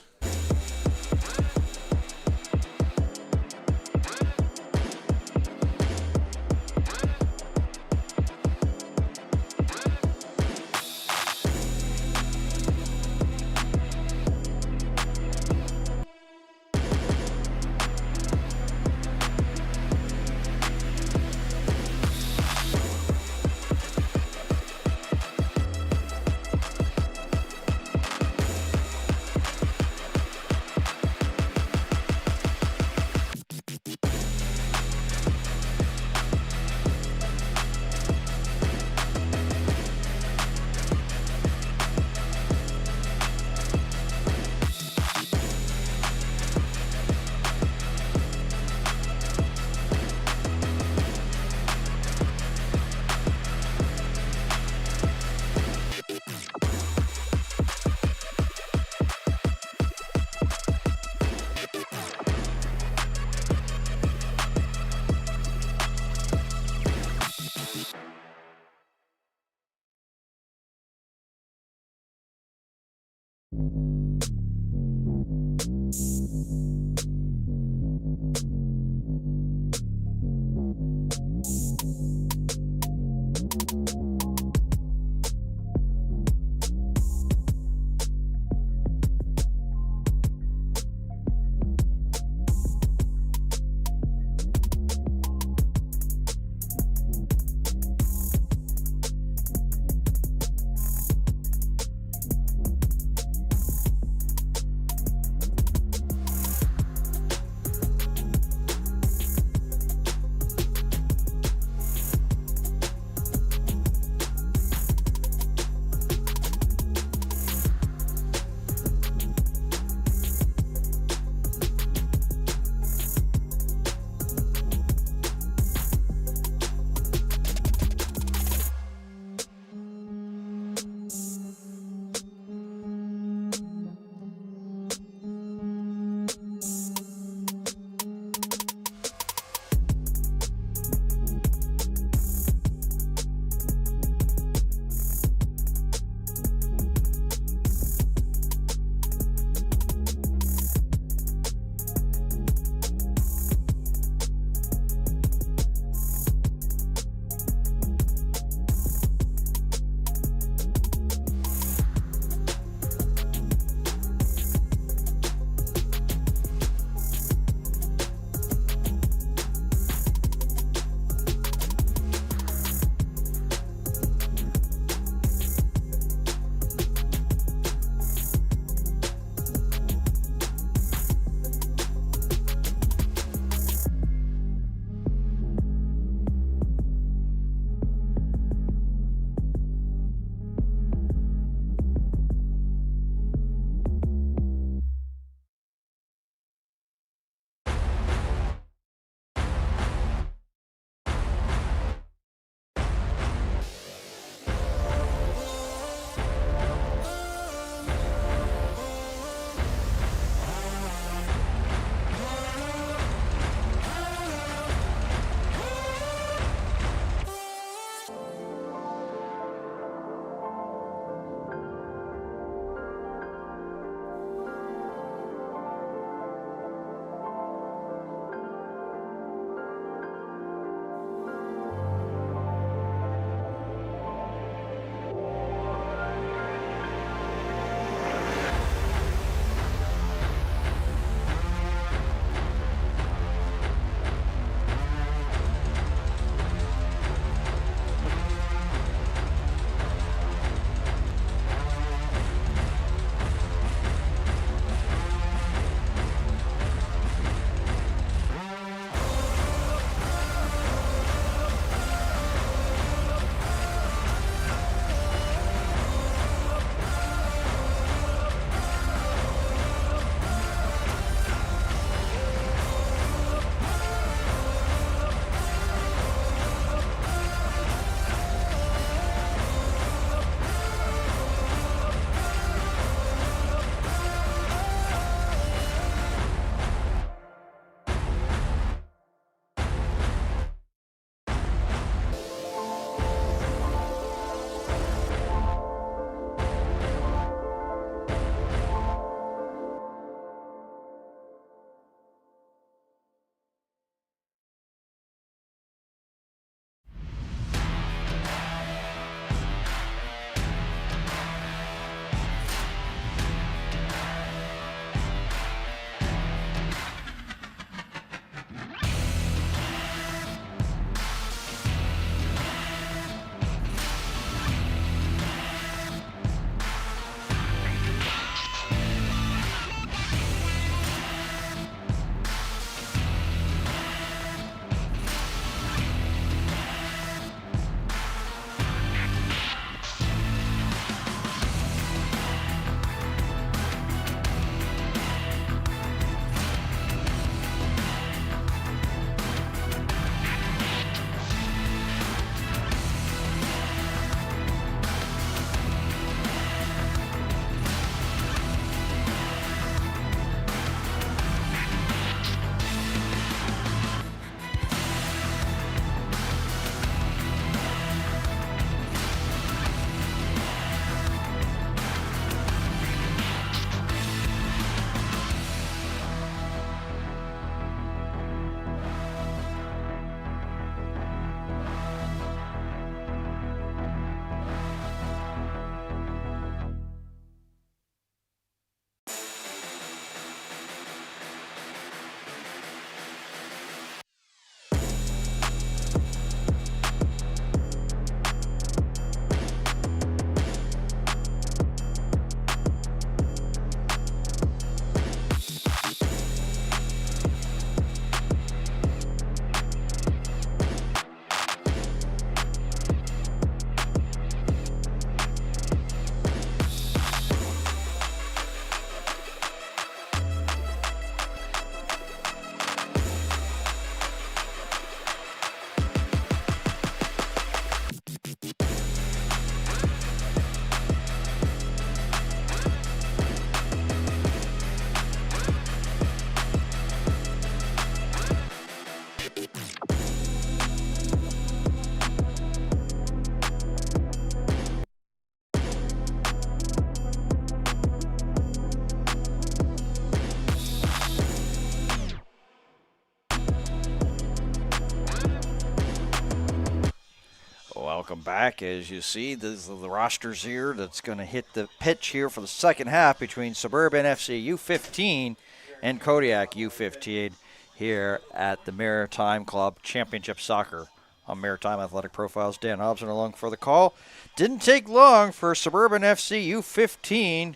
Welcome back. As you see, this is the rosters here that's going to hit the pitch here for the second half between Suburban FC U15 and Codiac U15 here at the Maritime Club Championship Soccer on Maritime Athletic Profiles. Dan Hobson along for the call. Didn't take long for Suburban FC U15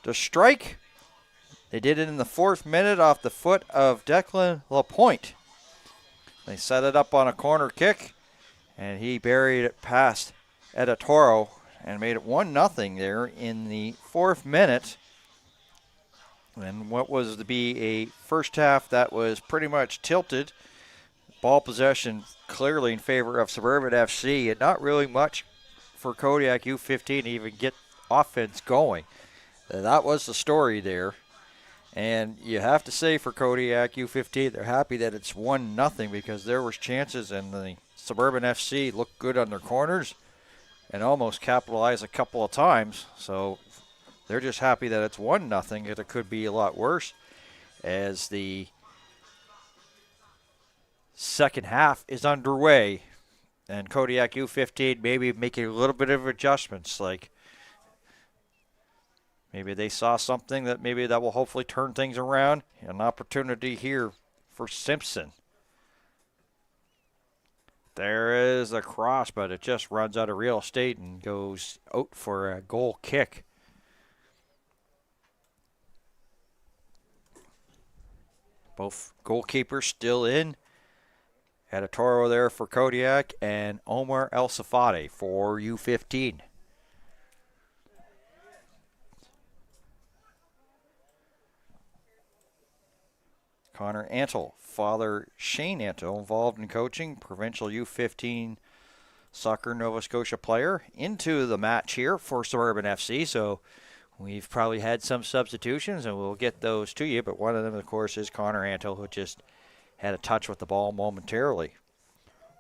to strike. They did it in the 4th minute off the foot of Declan Lapointe. They set it up on a corner kick, and he buried it past Editoro and made it 1-0 there in the 4th minute. And what was to be a first half that was pretty much tilted. Ball possession clearly in favor of Suburban FC, and not really much for Codiac U15 to even get offense going. That was the story there. And you have to say for Codiac U15, they're happy that it's 1-0 because there was chances, and the Suburban FC looked good on their corners and almost capitalized a couple of times. So they're just happy that it's 1-0. It could be a lot worse as the second half is underway. And Codiac U15 maybe making a little bit of adjustments, like maybe they saw something that will hopefully turn things around. An opportunity here for Simpson. There is a cross, but it just runs out of real estate and goes out for a goal kick. Both goalkeepers still in. Editoro there for Codiac and Omar El Safadi for U15. Connor Antle, father Shane Antle, involved in coaching, provincial U15 soccer Nova Scotia player, into the match here for Suburban FC. So we've probably had some substitutions, and we'll get those to you. But one of them, of course, is Connor Antle, who just had a touch with the ball momentarily.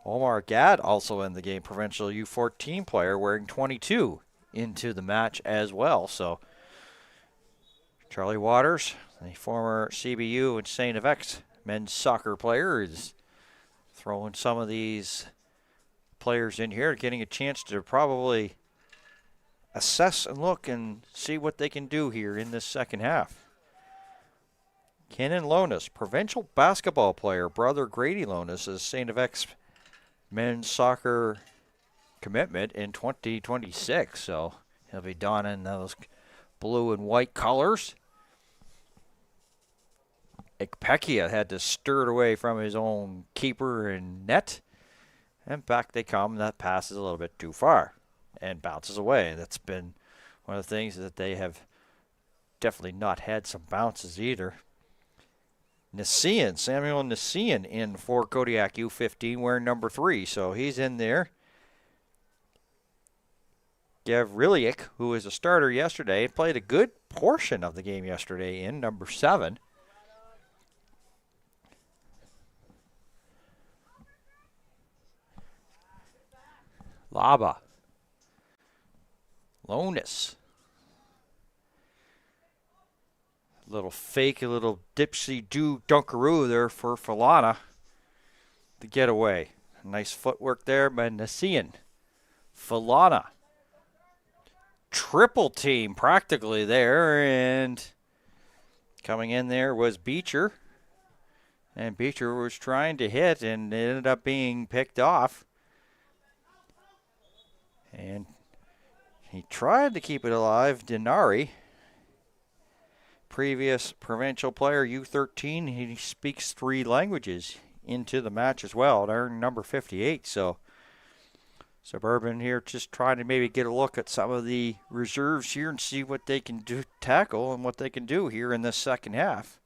Omar Gad also in the game, provincial U14 player, wearing 22 into the match as well. So Charlie Waters, the former CBU and St. FX men's soccer player, is throwing some of these players in here, getting a chance to probably assess and look and see what they can do here in this second half. Kenan Lonas, provincial basketball player, brother Grady Lonas, is St. FX men's soccer commitment in 2026, so he'll be donning those blue and white colors. Ikpekia had to stir it away from his own keeper and net. And back they come. That pass is a little bit too far and bounces away. That's been one of the things that they have definitely not had some bounces either. Nasian, Samuel Nasian in for Kodiak U15 wearing number 3. So he's in there. Gavriliak, who was a starter yesterday, played a good portion of the game yesterday in number 7. Laba. Lonis. Little fake, a little dipsy-do dunkaroo there for Falana. The getaway. Nice footwork there by Nasian. Falana. Triple team practically there, and coming in there was Beecher. And Beecher was trying to hit, and it ended up being picked off. And he tried to keep it alive. Denari, previous provincial player, U13. He speaks 3 languages into the match as well, earned number 58. So Suburban here just trying to maybe get a look at some of the reserves here and see what they can do, tackle, and what they can do here in this second half.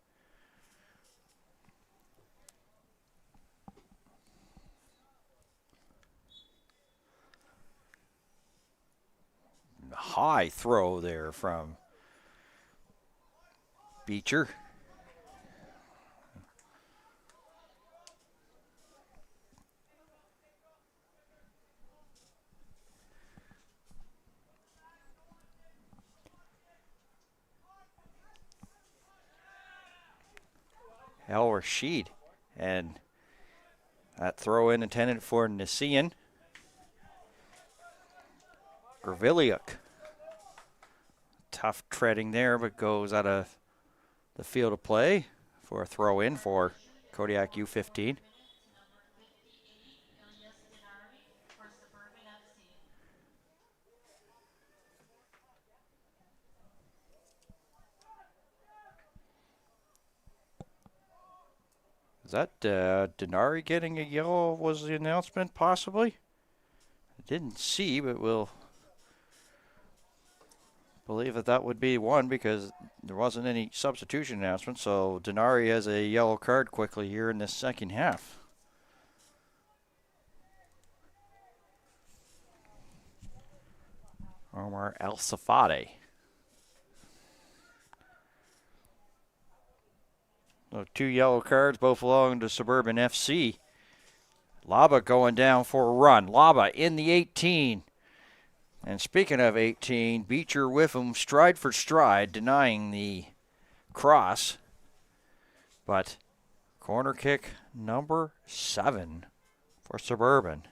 High throw there from Beecher. El Rashid, and that throw in intended for Nasian. Graviliuk. Tough treading there, but goes out of the field of play for a throw in for Codiac U15. Is that Denari getting a yellow was the announcement, possibly? I didn't see, but we'll believe that that would be one because there wasn't any substitution announcement. So Denari has a yellow card quickly here in this second half. Omar El-Safadi. So 2 yellow cards, both belong to Suburban FC. Laba going down for a run. Laba in the 18. And speaking of 18, Beecher with him stride for stride, denying the cross. But corner kick number 7 for Suburban.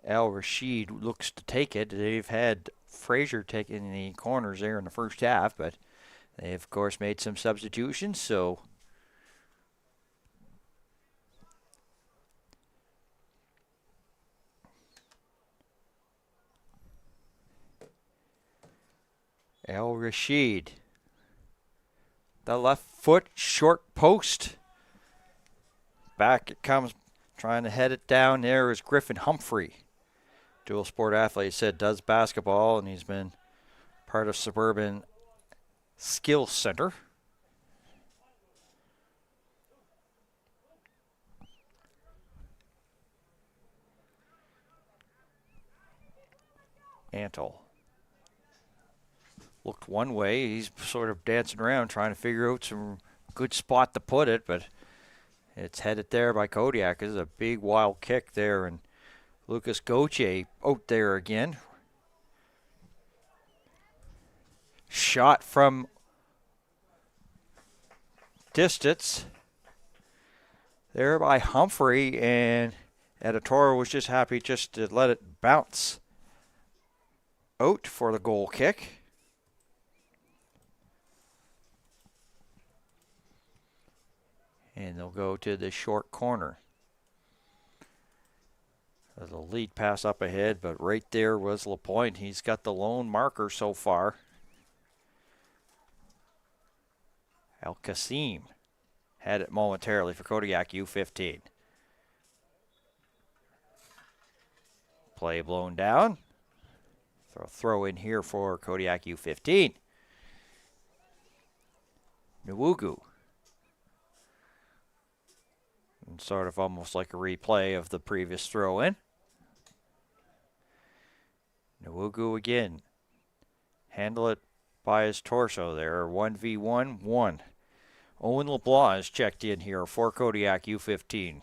Al Rashid looks to take it. They've had Frazier taking the corners there in the first half, but they, of course, made some substitutions, so Al Rashid. The left foot, short post. Back it comes, trying to head it down. There is Griffin Humphrey. Dual sport athlete, said does basketball, and he's been part of Suburban Skill Center. Antle looked one way. He's sort of dancing around trying to figure out some good spot to put it, but it's headed there by Codiac. This is a big wild kick there, and Lucas Gauthier out there again. Shot from distance there by Humphrey, and Editora was just happy just to let it bounce out for the goal kick. And they'll go to the short corner. There's a lead pass up ahead, but right there was LaPointe. He's got the lone marker so far. Al Qasim had it momentarily for Codiac U15. Play blown down. Throw in here for Codiac U15. Nwugu. And sort of almost like a replay of the previous throw in. Nwugu again. Handle it by his torso there. 1v1, 1. Owen LeBlanc is checked in here for Codiac U15.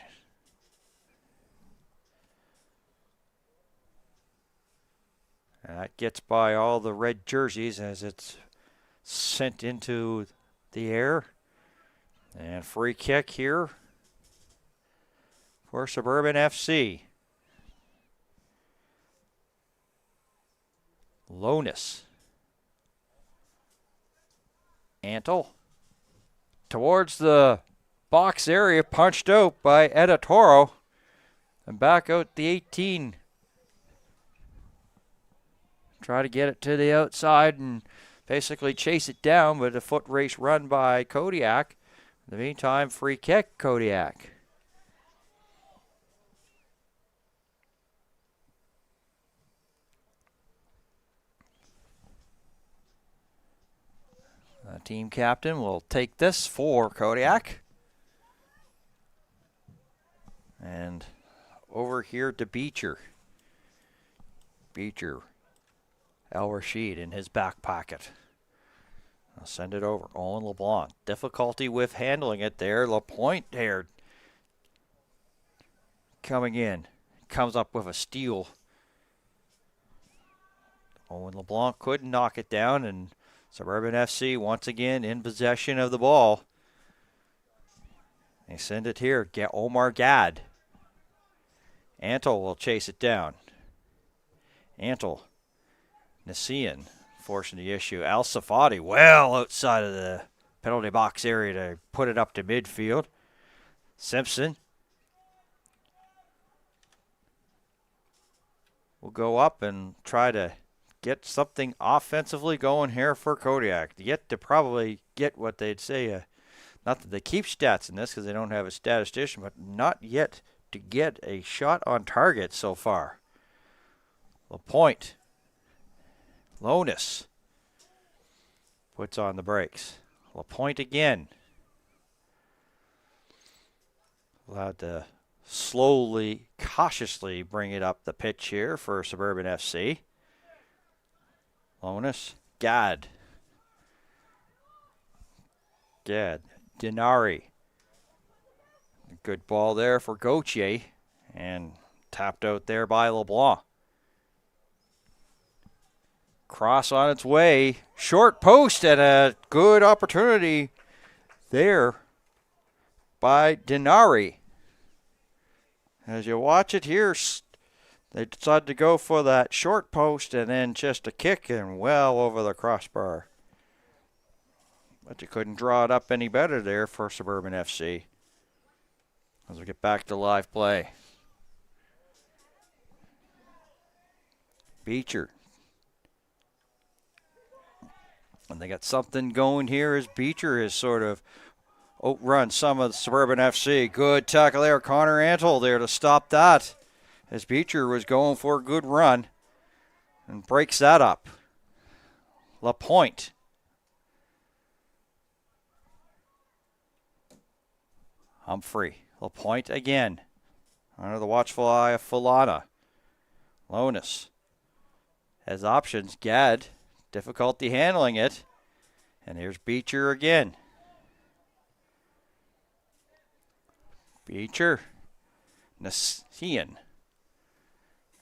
And that gets by all the red jerseys as it's sent into the air. And free kick here for Suburban FC. Lonis. Antle. Towards the box area, punched out by Editora. And back out the 18. Try to get it to the outside and basically chase it down, but a foot race run by Codiac. In the meantime, free kick, Codiac. The team captain will take this for Codiac. And over here to Beecher. Beecher. El Rashid in his back pocket. I'll send it over. Owen LeBlanc. Difficulty with handling it there. LaPointe there. Coming in. Comes up with a steal. Owen LeBlanc couldn't knock it down, and Suburban FC once again in possession of the ball. They send it here. Get Omar Gad. Antle will chase it down. Antle. Nassian forcing the issue. Al Safadi well outside of the penalty box area to put it up to midfield. Simpson will go up and try to get something offensively going here for Kodiak. Yet to probably get what they'd say, not that they keep stats in this because they don't have a statistician, but not yet to get a shot on target so far. LaPointe. Lonis puts on the brakes. LaPointe again. Allowed to slowly, cautiously bring it up the pitch here for Suburban FC. Lonis. Gad. Denari. Good ball there for Gauthier. And tapped out there by LeBlanc. Cross on its way. Short post and a good opportunity there by Denari. As you watch it here, they decide to go for that short post and then just a kick and well over the crossbar. But you couldn't draw it up any better there for Suburban FC. As we get back to live play. Beecher. And they got something going here as Beecher has sort of outrun some of the Suburban FC. Good tackle there. Connor Antle there to stop that as Beecher was going for a good run and breaks that up. LaPointe. Humphrey. LaPointe again. Under the watchful eye of Fulana. Lonis has options. Gad. Difficulty handling it. And here's Beecher again. Beecher. Nassian.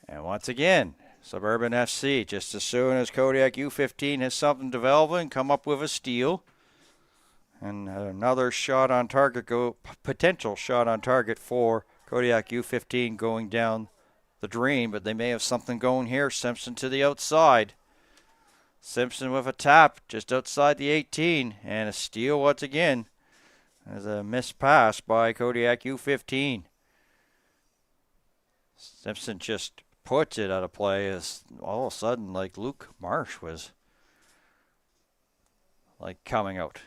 And once again, Suburban FC, just as soon as Codiac U15 has something developing, come up with a steal. And another shot on target, potential shot on target for Codiac U15 going down the drain, but they may have something going here. Simpson to the outside. Simpson with a tap just outside the 18 and a steal once again as a missed pass by Codiac U15. Simpson just puts it out of play as all of a sudden like Luke Marsh was like coming out.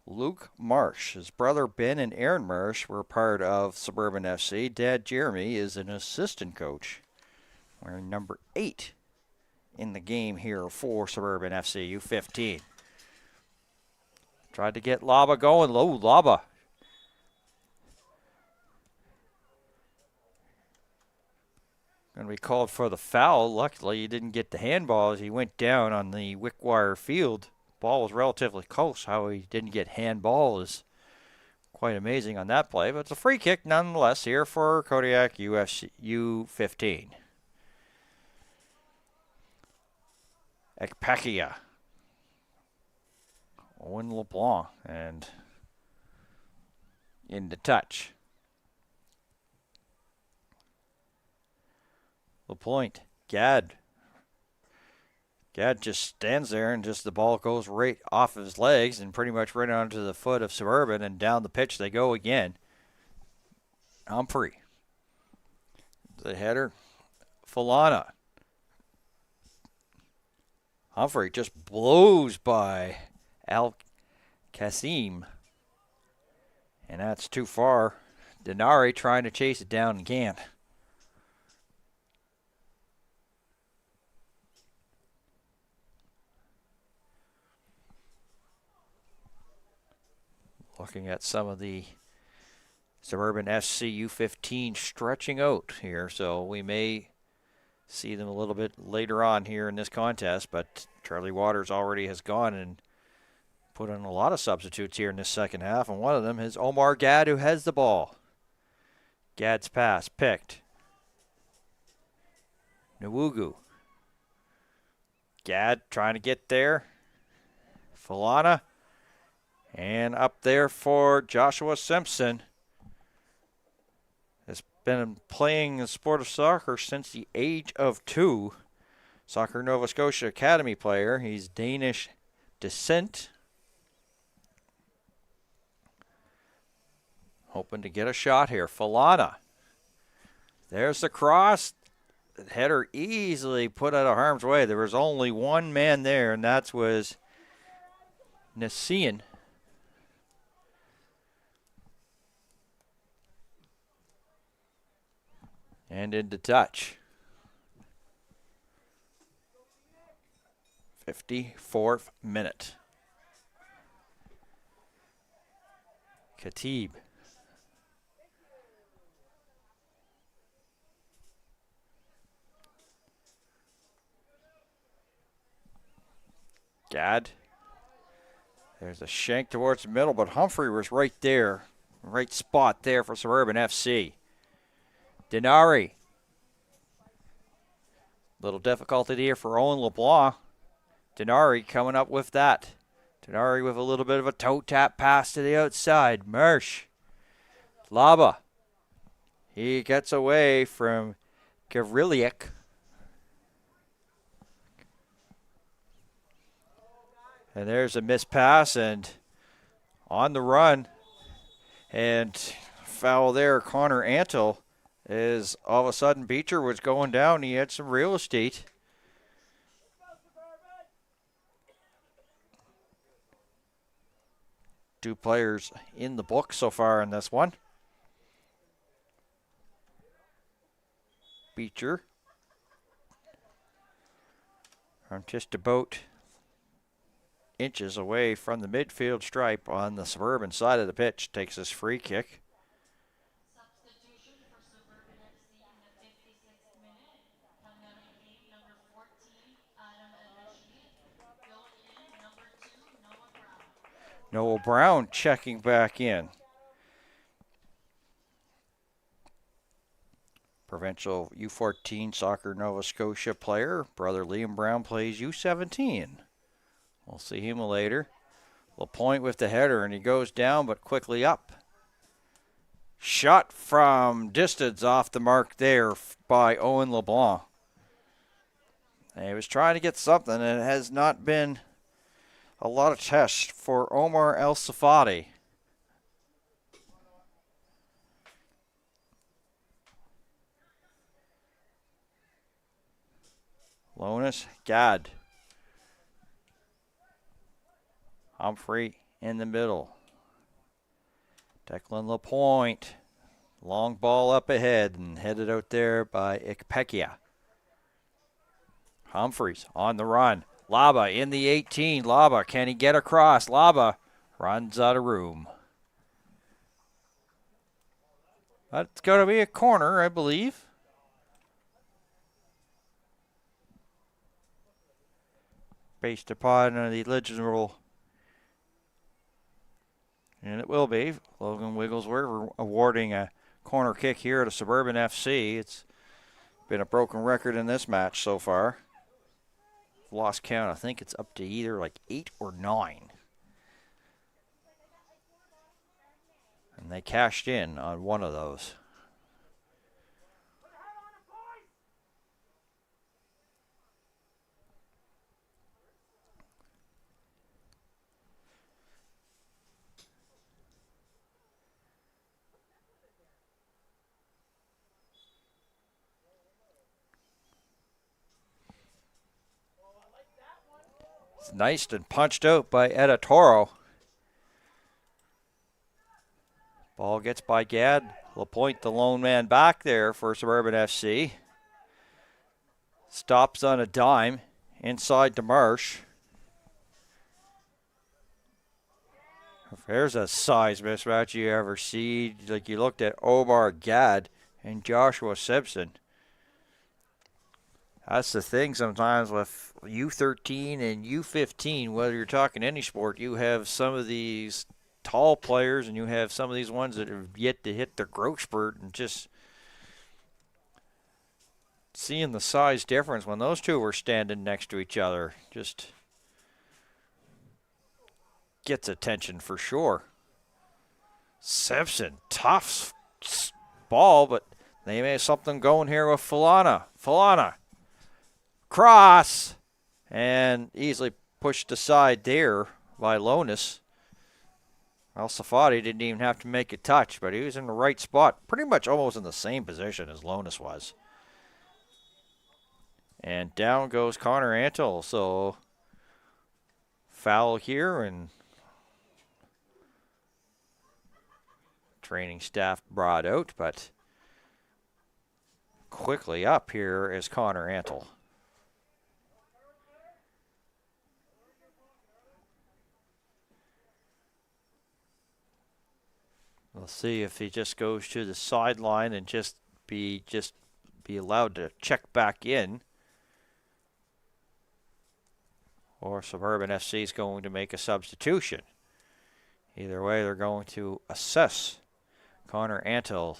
Luke Marsh, his brother Ben and Aaron Marsh were part of Suburban FC. Dad Jeremy is an assistant coach. Wearing number 8 in the game here for Suburban FC U15. Tried to get Laba going. Low Laba. Going to be called for the foul. Luckily, he didn't get the handball as he went down on the Wickwire field. Ball was relatively close. How he didn't get handball is quite amazing on that play. But it's a free kick nonetheless here for Codiac U15. Ekpekia. Owen LeBlanc and into touch. LaPointe. Gad. Gad just stands there and just the ball goes right off his legs and pretty much right onto the foot of Suburban and down the pitch they go again. Humphrey. The header. Fulana. Humphrey just blows by Al Kasim. And that's too far. Denari trying to chase it down and can't. Looking at some of the Suburban FC U15 stretching out here, so we may see them a little bit later on here in this contest, but Charlie Waters already has gone and put in a lot of substitutes here in this second half, and one of them is Omar Gad, who has the ball. Gad's pass picked. Nwugu. Gad trying to get there. Fulana. And up there for Joshua Simpson. This been playing the sport of soccer since the age of 2. Soccer Nova Scotia Academy player. He's Danish descent. Hoping to get a shot here. Falana. There's the cross. The header easily put out of harm's way. There was only one man there, and that was Nasian. And into touch. 54th minute. Khatib. Gad. There's a shank towards the middle, but Humphrey was right there. Right spot there for Suburban FC. Denari. Little difficulty here for Owen LeBlanc. Denari coming up with that. Denari with a little bit of a toe tap pass to the outside. Mersch. Laba. He gets away from Gavriliak. And there's a missed pass and on the run. And foul there, Connor Antle, is all of a sudden Beecher was going down. He had some real estate. Two players in the book so far in this one. Beecher. From just about inches away from the midfield stripe on the Suburban side of the pitch, takes his free kick. Substitution for Suburban FC in the 56th minute. Coming out of the game, number 14, Adam El-Rashid. Going in, number 2, Noah Brown. Noah Brown checking back in. Provincial U14 Soccer Nova Scotia player. Brother Liam Brown plays U17. We'll see him later. LaPointe with the header, and he goes down but quickly up. Shot from distance off the mark there by Owen LeBlanc. And he was trying to get something, and it has not been a lot of tests for Omar El Safadi. Lonis Gad. Humphrey in the middle. Declan LaPointe. Long ball up ahead and headed out there by Ikpekia. Humphreys on the run. Laba in the 18. Laba, can he get across? Laba runs out of room. That's got to be a corner, I believe. Based upon the original. And it will be. Logan Wigglesworth awarding a corner kick here at a Suburban FC. It's been a broken record in this match so far. Lost count. I think it's up to either like 8 or 9. And they cashed in on one of those. It's niced and punched out by Eda Toro. Ball gets by Gad. LaPointe, the lone man back there for Suburban FC. Stops on a dime inside to Marsh. If there's a size mismatch you ever see, like you looked at Omar Gad and Joshua Simpson. That's the thing sometimes with U13 and U15, whether you're talking any sport, you have some of these tall players and you have some of these ones that have yet to hit their growth spurt, and just seeing the size difference when those two were standing next to each other just gets attention for sure. Simpson, tough ball, but They may have something going here with Falana. Falana. Cross. And easily pushed aside there by Lonis. Al-Safadi didn't even have to make a touch, but he was in the right spot. Pretty much almost in the same position as Lonis was. And down goes Connor Antle. So foul here, and training staff brought out, but quickly up here is Connor Antle. We'll see if he just goes to the sideline and just be allowed to check back in. Or Suburban FC is going to make a substitution. Either way, they're going to assess Connor Antle.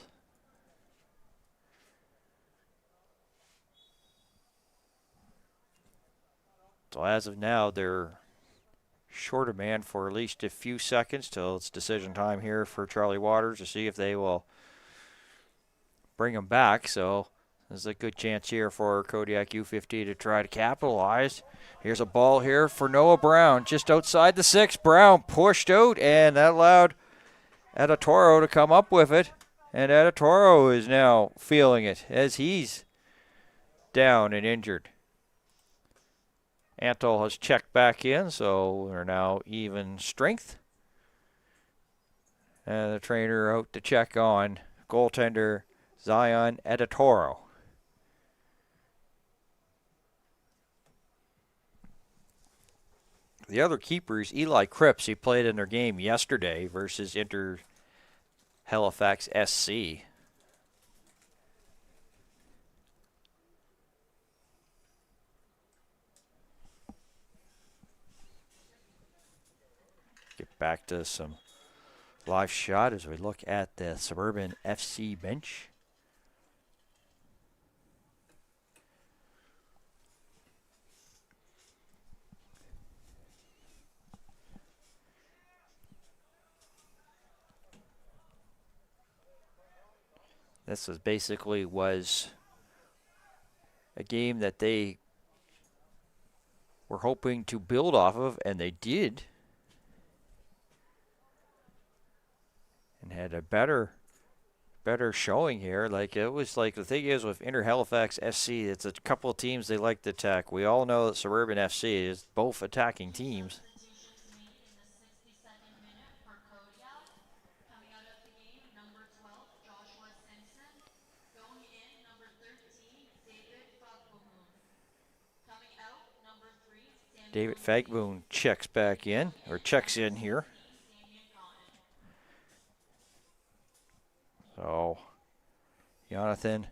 So as of now, they're short a man for at least a few seconds till it's decision time here for Charlie Waters to see if they will bring him back. So there's a good chance here for Codiac U15 to try to capitalize. Here's a ball here for Noah Brown, just outside the 6. Brown pushed out, and that allowed Editoro to come up with it. And Editoro is now feeling it as he's down and injured. Antle has checked back in, so we're now even strength. And the trainer out to check on goaltender Zion Editoro. The other keeper is Eli Cripps. He played in their game yesterday versus Inter Halifax SC. Get back to some live shot as we look at the Suburban FC bench. This was a game that they were hoping to build off of, and they did. And had a better showing here. It was like the thing is with Inter Halifax SC, it's a couple of teams they like to attack. We all know that Suburban FC is both attacking teams. David Fagboon checks back in, or checks in here. So, Jonathan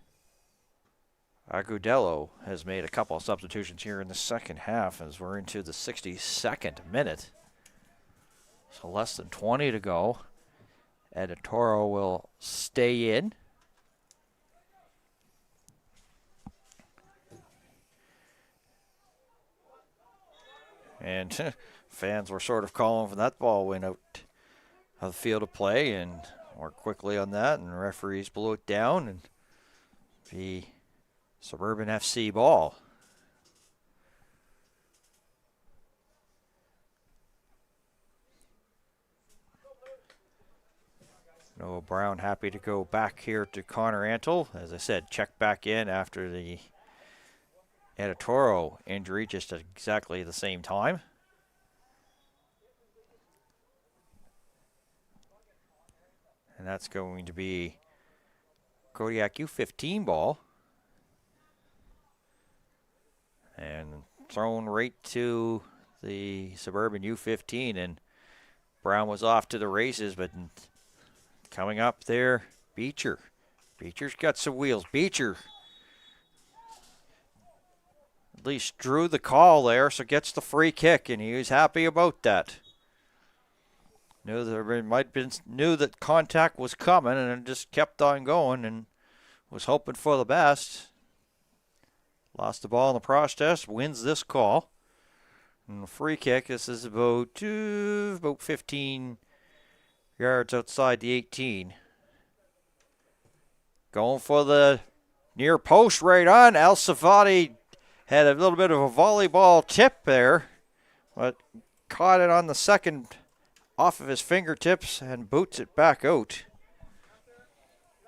Agudelo has made a couple of substitutions here in the second half as we're into the 62nd minute. So less than 20 to go. Editoro will stay in. And fans were sort of calling for that ball went out of the field of play, and worked quickly on that, and referees blew it down, and the Suburban FC ball. Noah Brown happy to go back here to Connor Antle. As I said, check back in after the Editoro injury just at exactly the same time. And that's going to be Codiac U15 ball. And thrown right to the Suburban U15. And Brown was off to the races, but coming up there, Beecher. Beecher's got some wheels. Beecher at least drew the call there, so gets the free kick, and he was happy about that. Knew that contact was coming, and it just kept on going, and was hoping for the best. Lost the ball in the process, wins this call. And the free kick, this is about 15 yards outside the 18. Going for the near post right on. El Safadi had a little bit of a volleyball tip there, but caught it on the second off of his fingertips and boots it back out.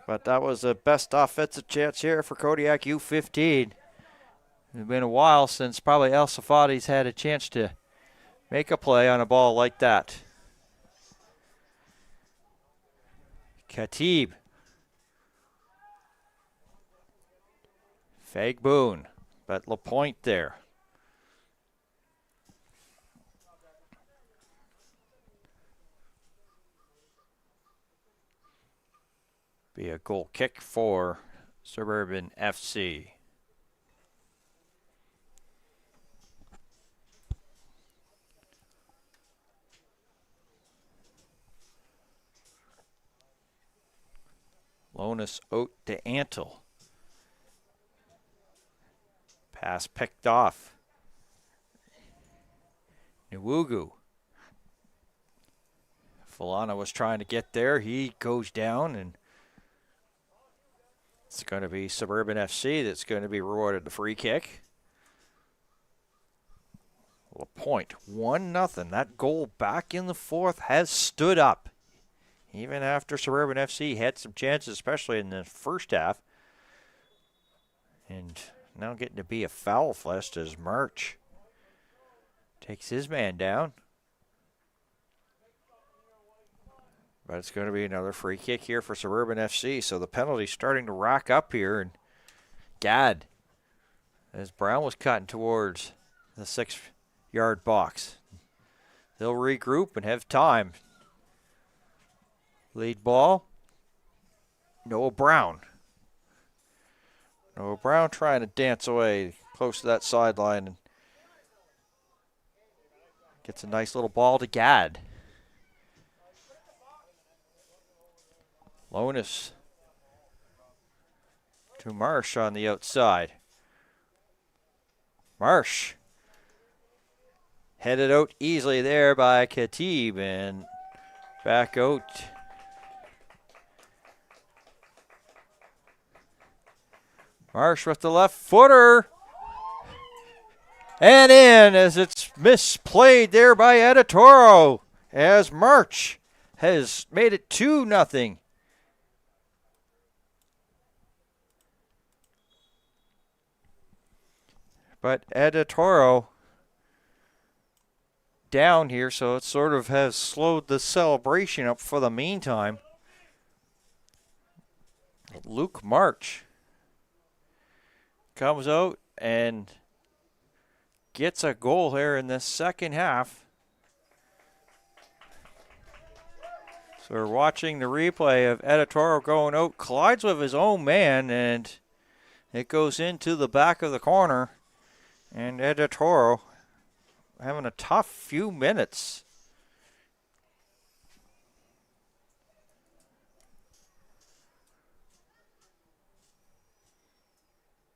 But that was the best offensive chance here for Codiac U15. It's been a while since probably El Safadi's had a chance to make a play on a ball like that. Khatib. Fagboon, but LaPointe there. Be a goal kick for Suburban FC. Lonus out to Antle. Pass picked off. Nwugu. Falana was trying to get there. He goes down, and it's going to be Suburban FC that's going to be rewarded the free kick. LaPointe, 1-0. That goal back in the fourth has stood up. Even after Suburban FC had some chances, especially in the first half. And now getting to be a foul fest as March takes his man down. But it's going to be another free kick here for Suburban FC. So the penalty's starting to rack up here. And Gad, as Brown was cutting towards the 6-yard box. They'll regroup and have time. Lead ball. Noah Brown. Noah Brown trying to dance away close to that sideline and gets a nice little ball to Gad. Lonus to Marsh on the outside. Marsh headed out easily there by Khatib and back out. Marsh with the left footer. And in as it's misplayed there by Editoro as March has made it 2-0. But Editoro down here, so it sort of has slowed the celebration up for the meantime. Luke March comes out and gets a goal here in the second half. So we're watching the replay of Editoro going out, collides with his own man, and it goes into the back of the corner. And Editoro having a tough few minutes.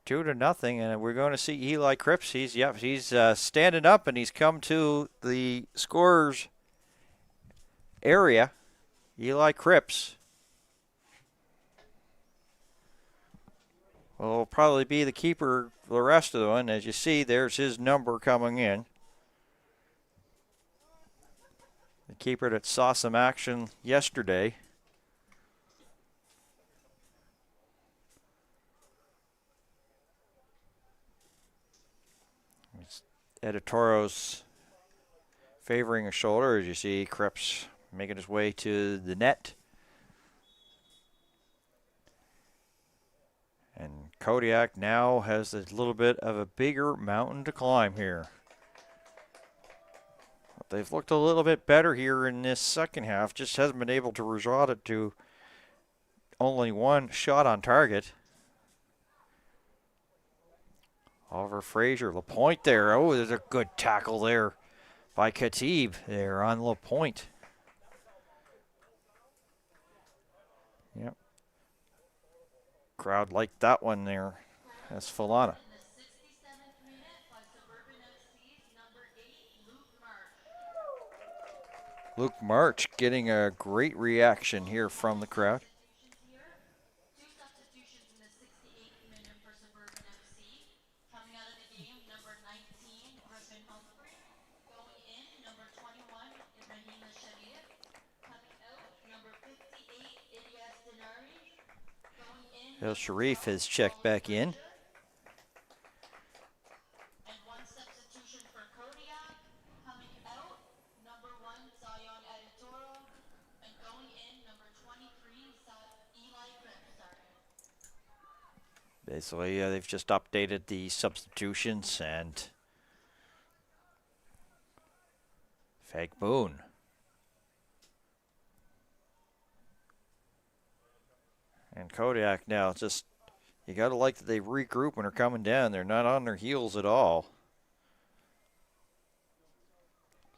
Two to nothing, and we're going to see Eli Cripps. He's standing up, and he's come to the scorer's area. Eli Cripps will probably be the keeper for the rest of the one. As you see, there's his number coming in. The keeper that saw some action yesterday. Editoro's favoring a shoulder, as you see Cripps making his way to the net. And Codiac now has a little bit of a bigger mountain to climb here. But they've looked a little bit better here in this second half, just hasn't been able to resort it to only one shot on target. Oliver Frazier, LaPointe there. Oh, there's a good tackle there by Khatib there on LaPointe. Yep. Crowd liked that one there. That's Falana. Luke March getting a great reaction here from the crowd. El Sharif has checked back in. And one substitution for Codiac. Coming out, number 1, Zion Editorial. And going in, number 23, Eli Cripps starting. Basically, they've just updated the substitutions, and Fag Boone. And Codiac now, just, you got to like that they regroup when they're coming down. They're not on their heels at all.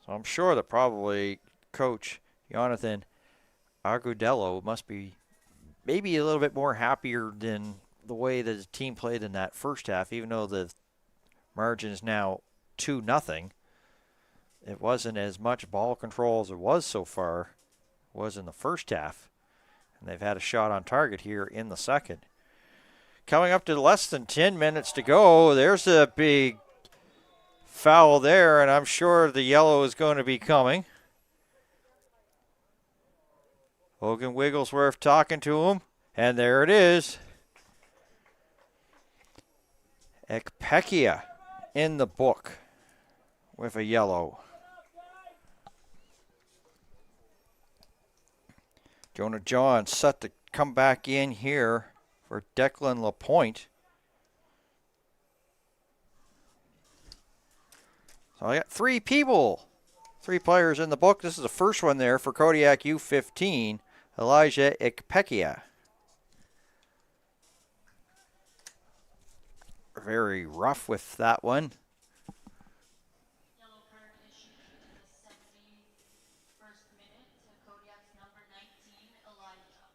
So I'm sure that probably Coach Jonathan Agudelo must be maybe a little bit more happier than the way that the team played in that first half, even though the margin is now 2-0. It wasn't as much ball control as it was so far, was in the first half. And they've had a shot on target here in the second. Coming up to less than 10 minutes to go, there's a big foul there, and I'm sure the yellow is going to be coming. Hogan Wigglesworth talking to him, and there it is. Ekpekia in the book with a yellow. Jonah John set to come back in here for Declan LaPointe. So I got 3 people, 3 players in the book. This is the first one there for Codiac U15, Elijah Ekpekia. Very rough with that one. Yellow card issued in the 71st minute to Codiac's number 19, Elijah.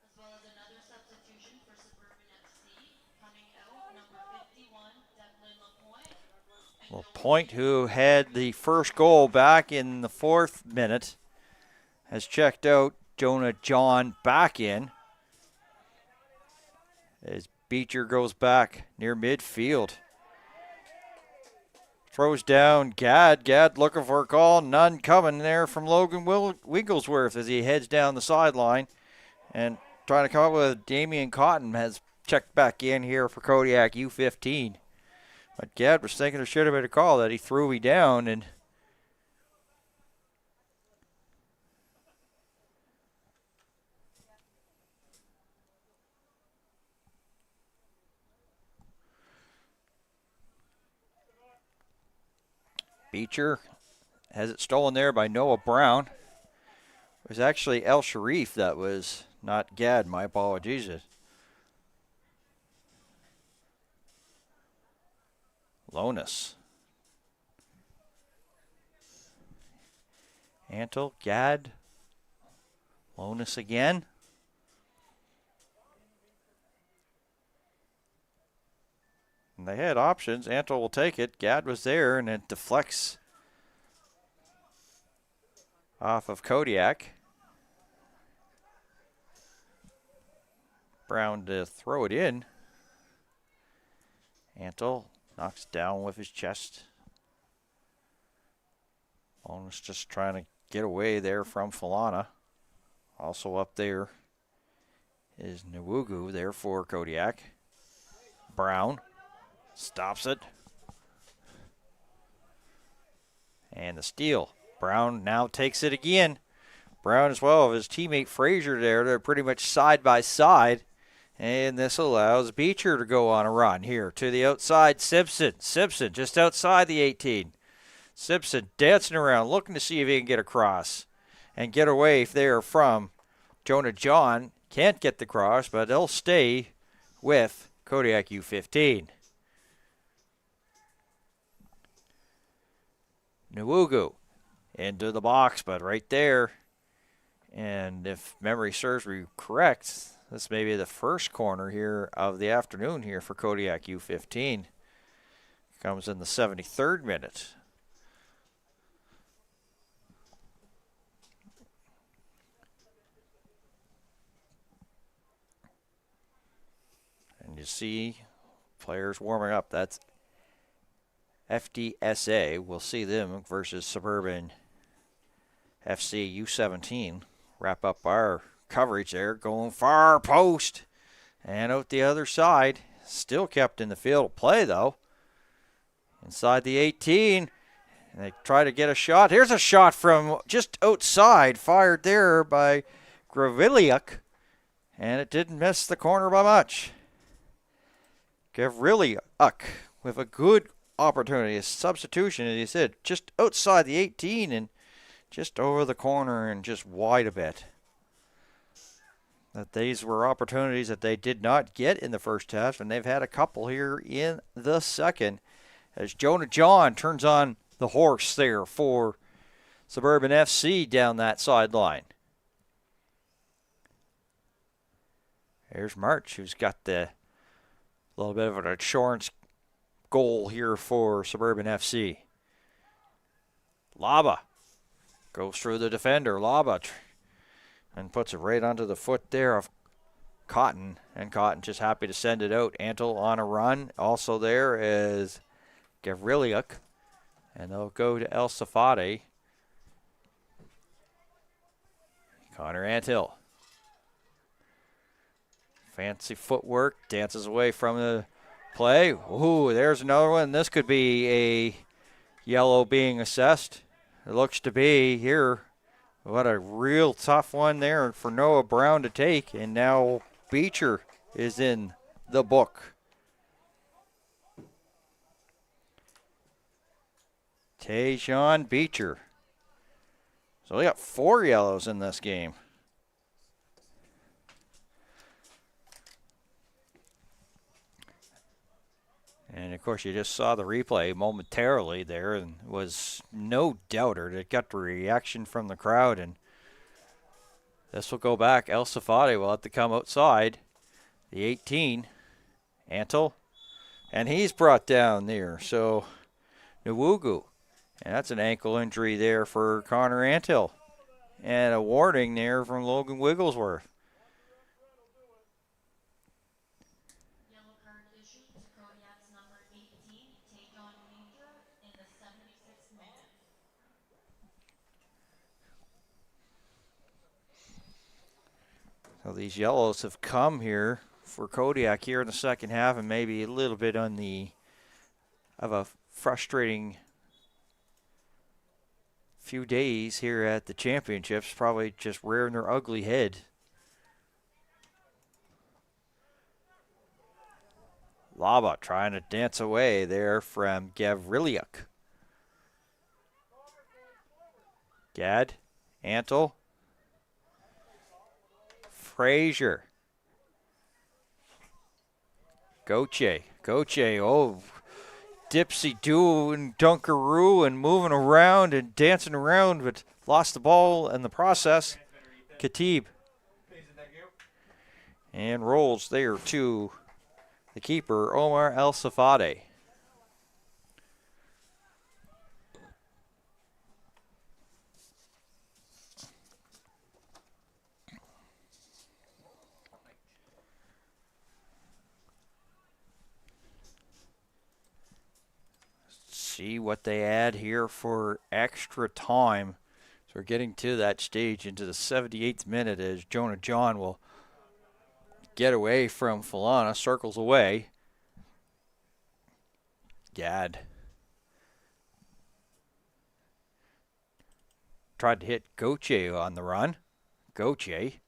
As well as another substitution for Suburban FC. Coming out, number 51, Declan LaPointe. LaPointe, who had the first goal back in the 4th minute, has checked out. Jonah John back in as Beecher goes back near midfield. Throws down Gadd. Gadd looking for a call. None coming there from Logan Wigglesworth as he heads down the sideline. And trying to come up with Damian Cotton has checked back in here for Codiac U15. But Gadd was thinking there should have been a call that he threw me down, and Beecher has it stolen there by Noah Brown. It was actually El Sharif that was, not Gadd. My apologies. Lonus. Antle, Gadd, Lonus again. And they had options. Antle will take it. Gadd was there, and it deflects off of Codiac. Brown to throw it in. Antle knocks down with his chest. Lonus just trying to get away there from Falana. Also up there is Nwugu there for Codiac. Brown stops it. And the steal. Brown now takes it again. Brown as well as his teammate Frazier there. They're pretty much side by side. And this allows Beecher to go on a run here to the outside. Simpson just outside the 18. Simpson dancing around, looking to see if he can get across and get away there from Jonah John. Can't get the cross, but they'll stay with Codiac U15. Nwugu into the box, but right there. And if memory serves me correct, this may be the first corner here of the afternoon here for Codiac U15. Comes in the 73rd minute. And you see players warming up. That's FDSA. We'll see them versus Suburban FC U17. Wrap up our coverage there, going far post and out the other side. Still kept in the field of play, though. Inside the 18, and they try to get a shot. Here's a shot from just outside, fired there by Gavrilliuk, and it didn't miss the corner by much. Gavrilliuk with a good opportunity, a substitution, as he said, just outside the 18 and just over the corner and just wide a bit. That these were opportunities that they did not get in the first half, and they've had a couple here in the second. As Jonah John turns on the horse there for Suburban FC down that sideline. There's March, who's got the little bit of an insurance goal here for Suburban FC. Laba goes through the defender. Laba and puts it right onto the foot there of Cotton. And Cotton just happy to send it out. Antle on a run. Also there is Gavrilliuk. And they'll go to El Safadi. Connor Antill. Fancy footwork. Dances away from the play. Ooh, there's another one. This could be a yellow being assessed. It looks to be here. What a real tough one there for Noah Brown to take. And now Beecher is in the book. Tajon Beecher. So we got 4 yellows in this game. And, of course, you just saw the replay momentarily there, and was no doubter. It got the reaction from the crowd, and this will go back. El Safadi will have to come outside. The 18, Antle, and he's brought down there. So, Nwugu, and that's an ankle injury there for Connor Antill. And a warning there from Logan Wigglesworth. Yellow card issued to Codiac's number 18, Tajon Beecher, in the 76th minute. So these yellows have come here for Kodiak here in the second half, and maybe a little bit on the of a frustrating few days here at the championships, probably just rearing their ugly head. Laba trying to dance away there from Gavrilliuk. Gad, Antle, Frazier, Goche, oh, dipsy-do and dunkaroo and moving around and dancing around, but lost the ball in the process. Khatib. And rolls there to the keeper, Omar El Safadi. See what they add here for extra time. So we're getting to that stage into the 78th minute as Jonah John will get away from Falana, circles away. Gad. Tried to hit Goche on the run. Goche.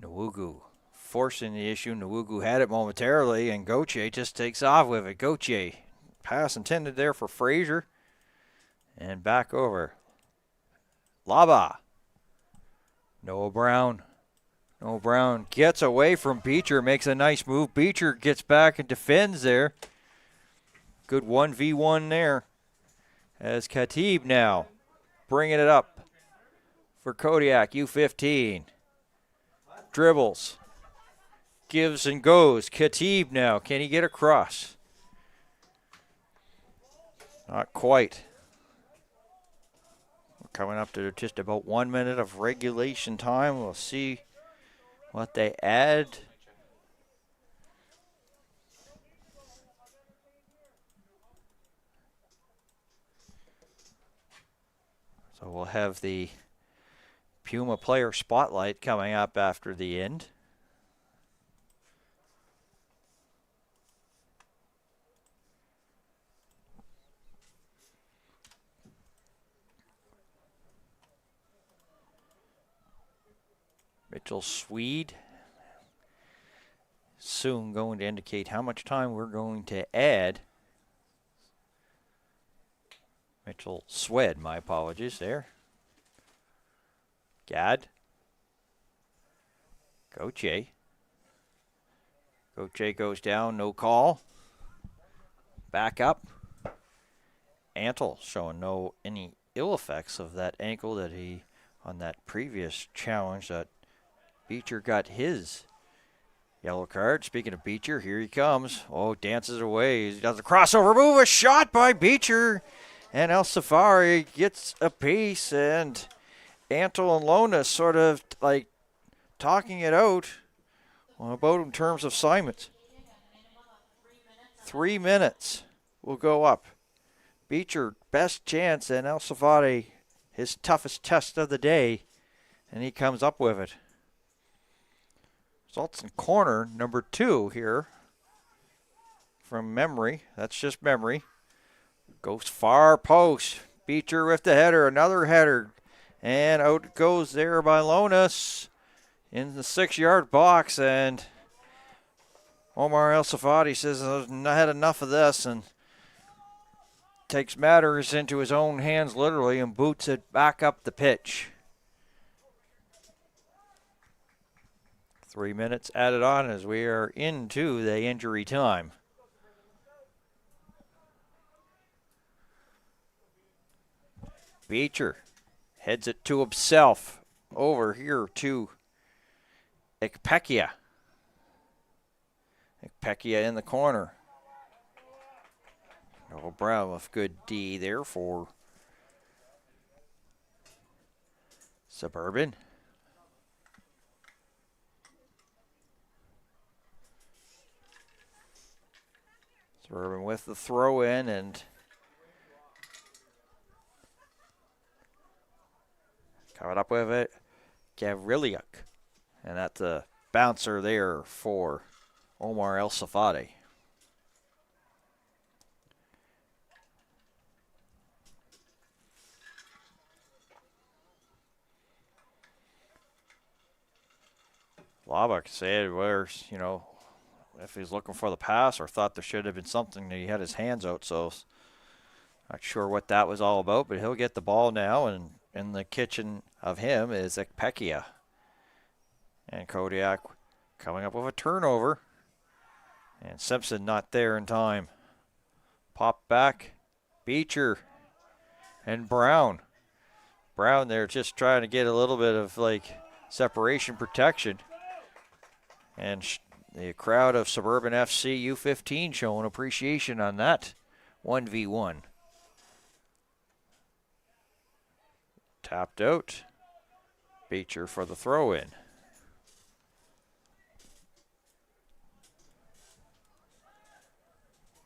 Nwugu forcing the issue. Nwugu had it momentarily, and Goche just takes off with it. Goche, pass intended there for Frazier. And back over. Laba. Noah Brown. Noah Brown gets away from Beecher, makes a nice move. Beecher gets back and defends there. Good 1v1 there. As Khatib now bringing it up for Codiac, U15. Dribbles. Gives and goes. Khatib now. Can he get across? Not quite. We're coming up to just about 1 minute of regulation time. We'll see what they add. So we'll have the Puma player spotlight coming up after the end. Mitchell Swede soon going to indicate how much time we're going to add. Mitchell Swed, my apologies there. Gad. Gauthier. Gauthier goes down, no call. Back up. Antle showing any ill effects of that ankle that he, on that previous challenge that Beecher got his yellow card. Speaking of Beecher, here he comes. Oh, dances away. He does a crossover move, a shot by Beecher. And El Safari gets a piece, and Antle and Lona sort of like talking it out about in terms of Simons. 3 minutes will go up. Beecher, best chance, and El Safari, his toughest test of the day, and he comes up with it. Results in corner number 2 here from memory. That's just memory. Goes far post. Beecher with the header, another header. And out goes there by Lonas in the 6-yard box. And Omar El Safadi says, I've had enough of this, and takes matters into his own hands literally and boots it back up the pitch. 3 minutes added on as we are into the injury time. Beecher heads it to himself. Over here to Ikpekia. Ikpekia in the corner. Oh, Brown with good D there for Suburban. Suburban with the throw in, and coming up with it, Gavriliuk. And that's a bouncer there for Omar El Safadi. Labak said, where's, if he's looking for the pass or thought there should have been something that he had his hands out, so not sure what that was all about, but he'll get the ball now, and in the kitchen of him is Ikpekia. And Kodiak coming up with a turnover. And Simpson not there in time. Pop back. Beecher. And Brown. Brown there just trying to get a little bit of separation protection. And the crowd of Suburban FC U15 showing appreciation on that 1v1. Tapped out. Beecher for the throw-in.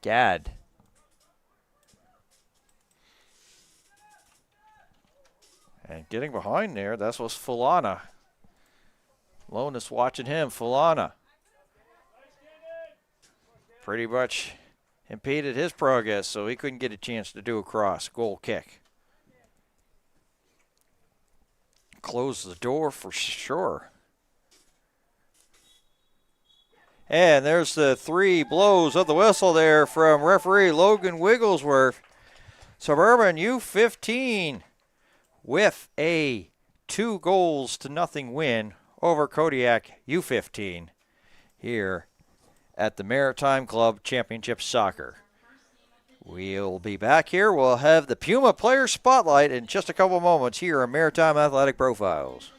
Gad. And getting behind there, that was Fulana. Lonas watching him, Fulana. Pretty much impeded his progress, so he couldn't get a chance to do a cross. Goal kick. Close the door for sure. And there's the 3 blows of the whistle there from referee Logan Wigglesworth. Suburban U15 with a 2-0 win over Codiac U15 here at the Maritime Club Championship Soccer. We'll be back here. We'll have the Puma Player Spotlight in just a couple moments here on Maritime Athletic Profiles.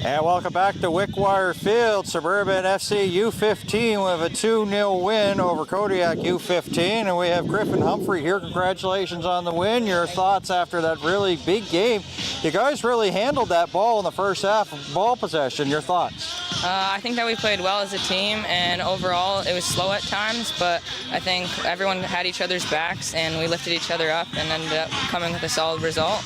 And welcome back to Wickwire Field. Suburban FC U15 with a 2-0 win over Codiac U15. And we have Griffin Humphrey here. Congratulations on the win. Your thoughts after that really big game. You guys really handled that ball in the first half of ball possession. Your thoughts? I think that we played well as a team, and overall it was slow at times, but I think everyone had each other's backs and we lifted each other up and ended up coming with a solid result.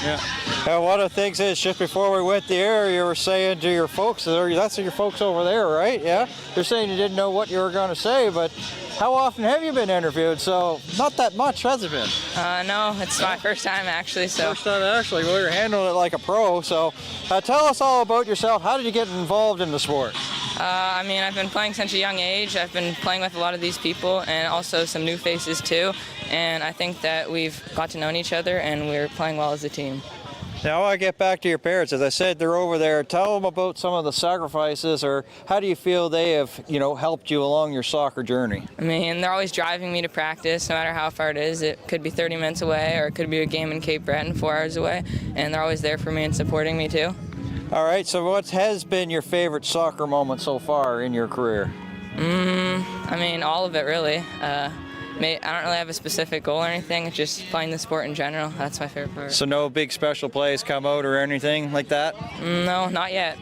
Yeah. And one of the things is, just before we went the air, you were saying to your folks, that's your folks over there, right? Yeah? You're saying you didn't know what you were going to say, but how often have you been interviewed? So not that much, has it been? No, it's my first time actually. First time actually. Well, you're handling it like a pro. So tell us all about yourself. How did you get involved in the sport? I mean, I've been playing since a young age. I've been playing with a lot of these people and also some new faces too. And I think that we've got to know each other and we're playing well as a team. Now I get back to your parents. As I said, they're over there. Tell them about some of the sacrifices, or how do you feel they have, helped you along your soccer journey? I mean, they're always driving me to practice, no matter how far it is. It could be 30 minutes away, or it could be a game in Cape Breton 4 hours away, and they're always there for me and supporting me too. All right, so what has been your favorite soccer moment so far in your career? I mean, all of it really. I don't really have a specific goal or anything. It's just playing the sport in general. That's my favorite part. So no big special plays come out or anything like that? No, not yet.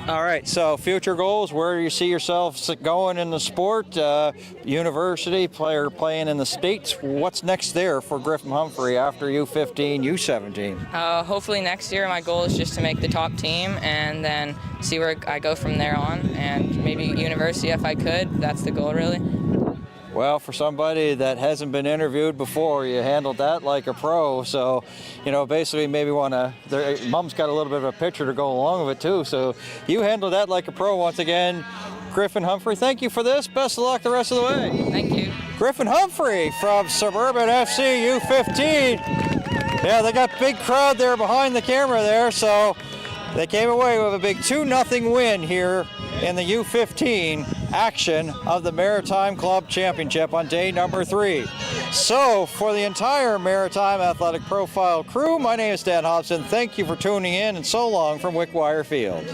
All right, so future goals, where do you see yourself going in the sport? University, player playing in the States. What's next there for Griffin Humphrey after U15, U17? Hopefully next year my goal is just to make the top team and then see where I go from there on, and maybe university if I could. That's the goal really. Well, for somebody that hasn't been interviewed before, you handled that like a pro. So, basically maybe Mom's got a little bit of a picture to go along with it too. So you handled that like a pro once again. Griffin Humphrey, thank you for this. Best of luck the rest of the way. Thank you. Griffin Humphrey from Suburban FC U15. Yeah, they got a big crowd there behind the camera there. So they came away with a big 2-0 win here in the U15 action of the Maritime Club Championship on day number 3. So for the entire Maritime Athletic Profile crew, my name is Dan Hobson. Thank you for tuning in, and so long from Wickwire Field.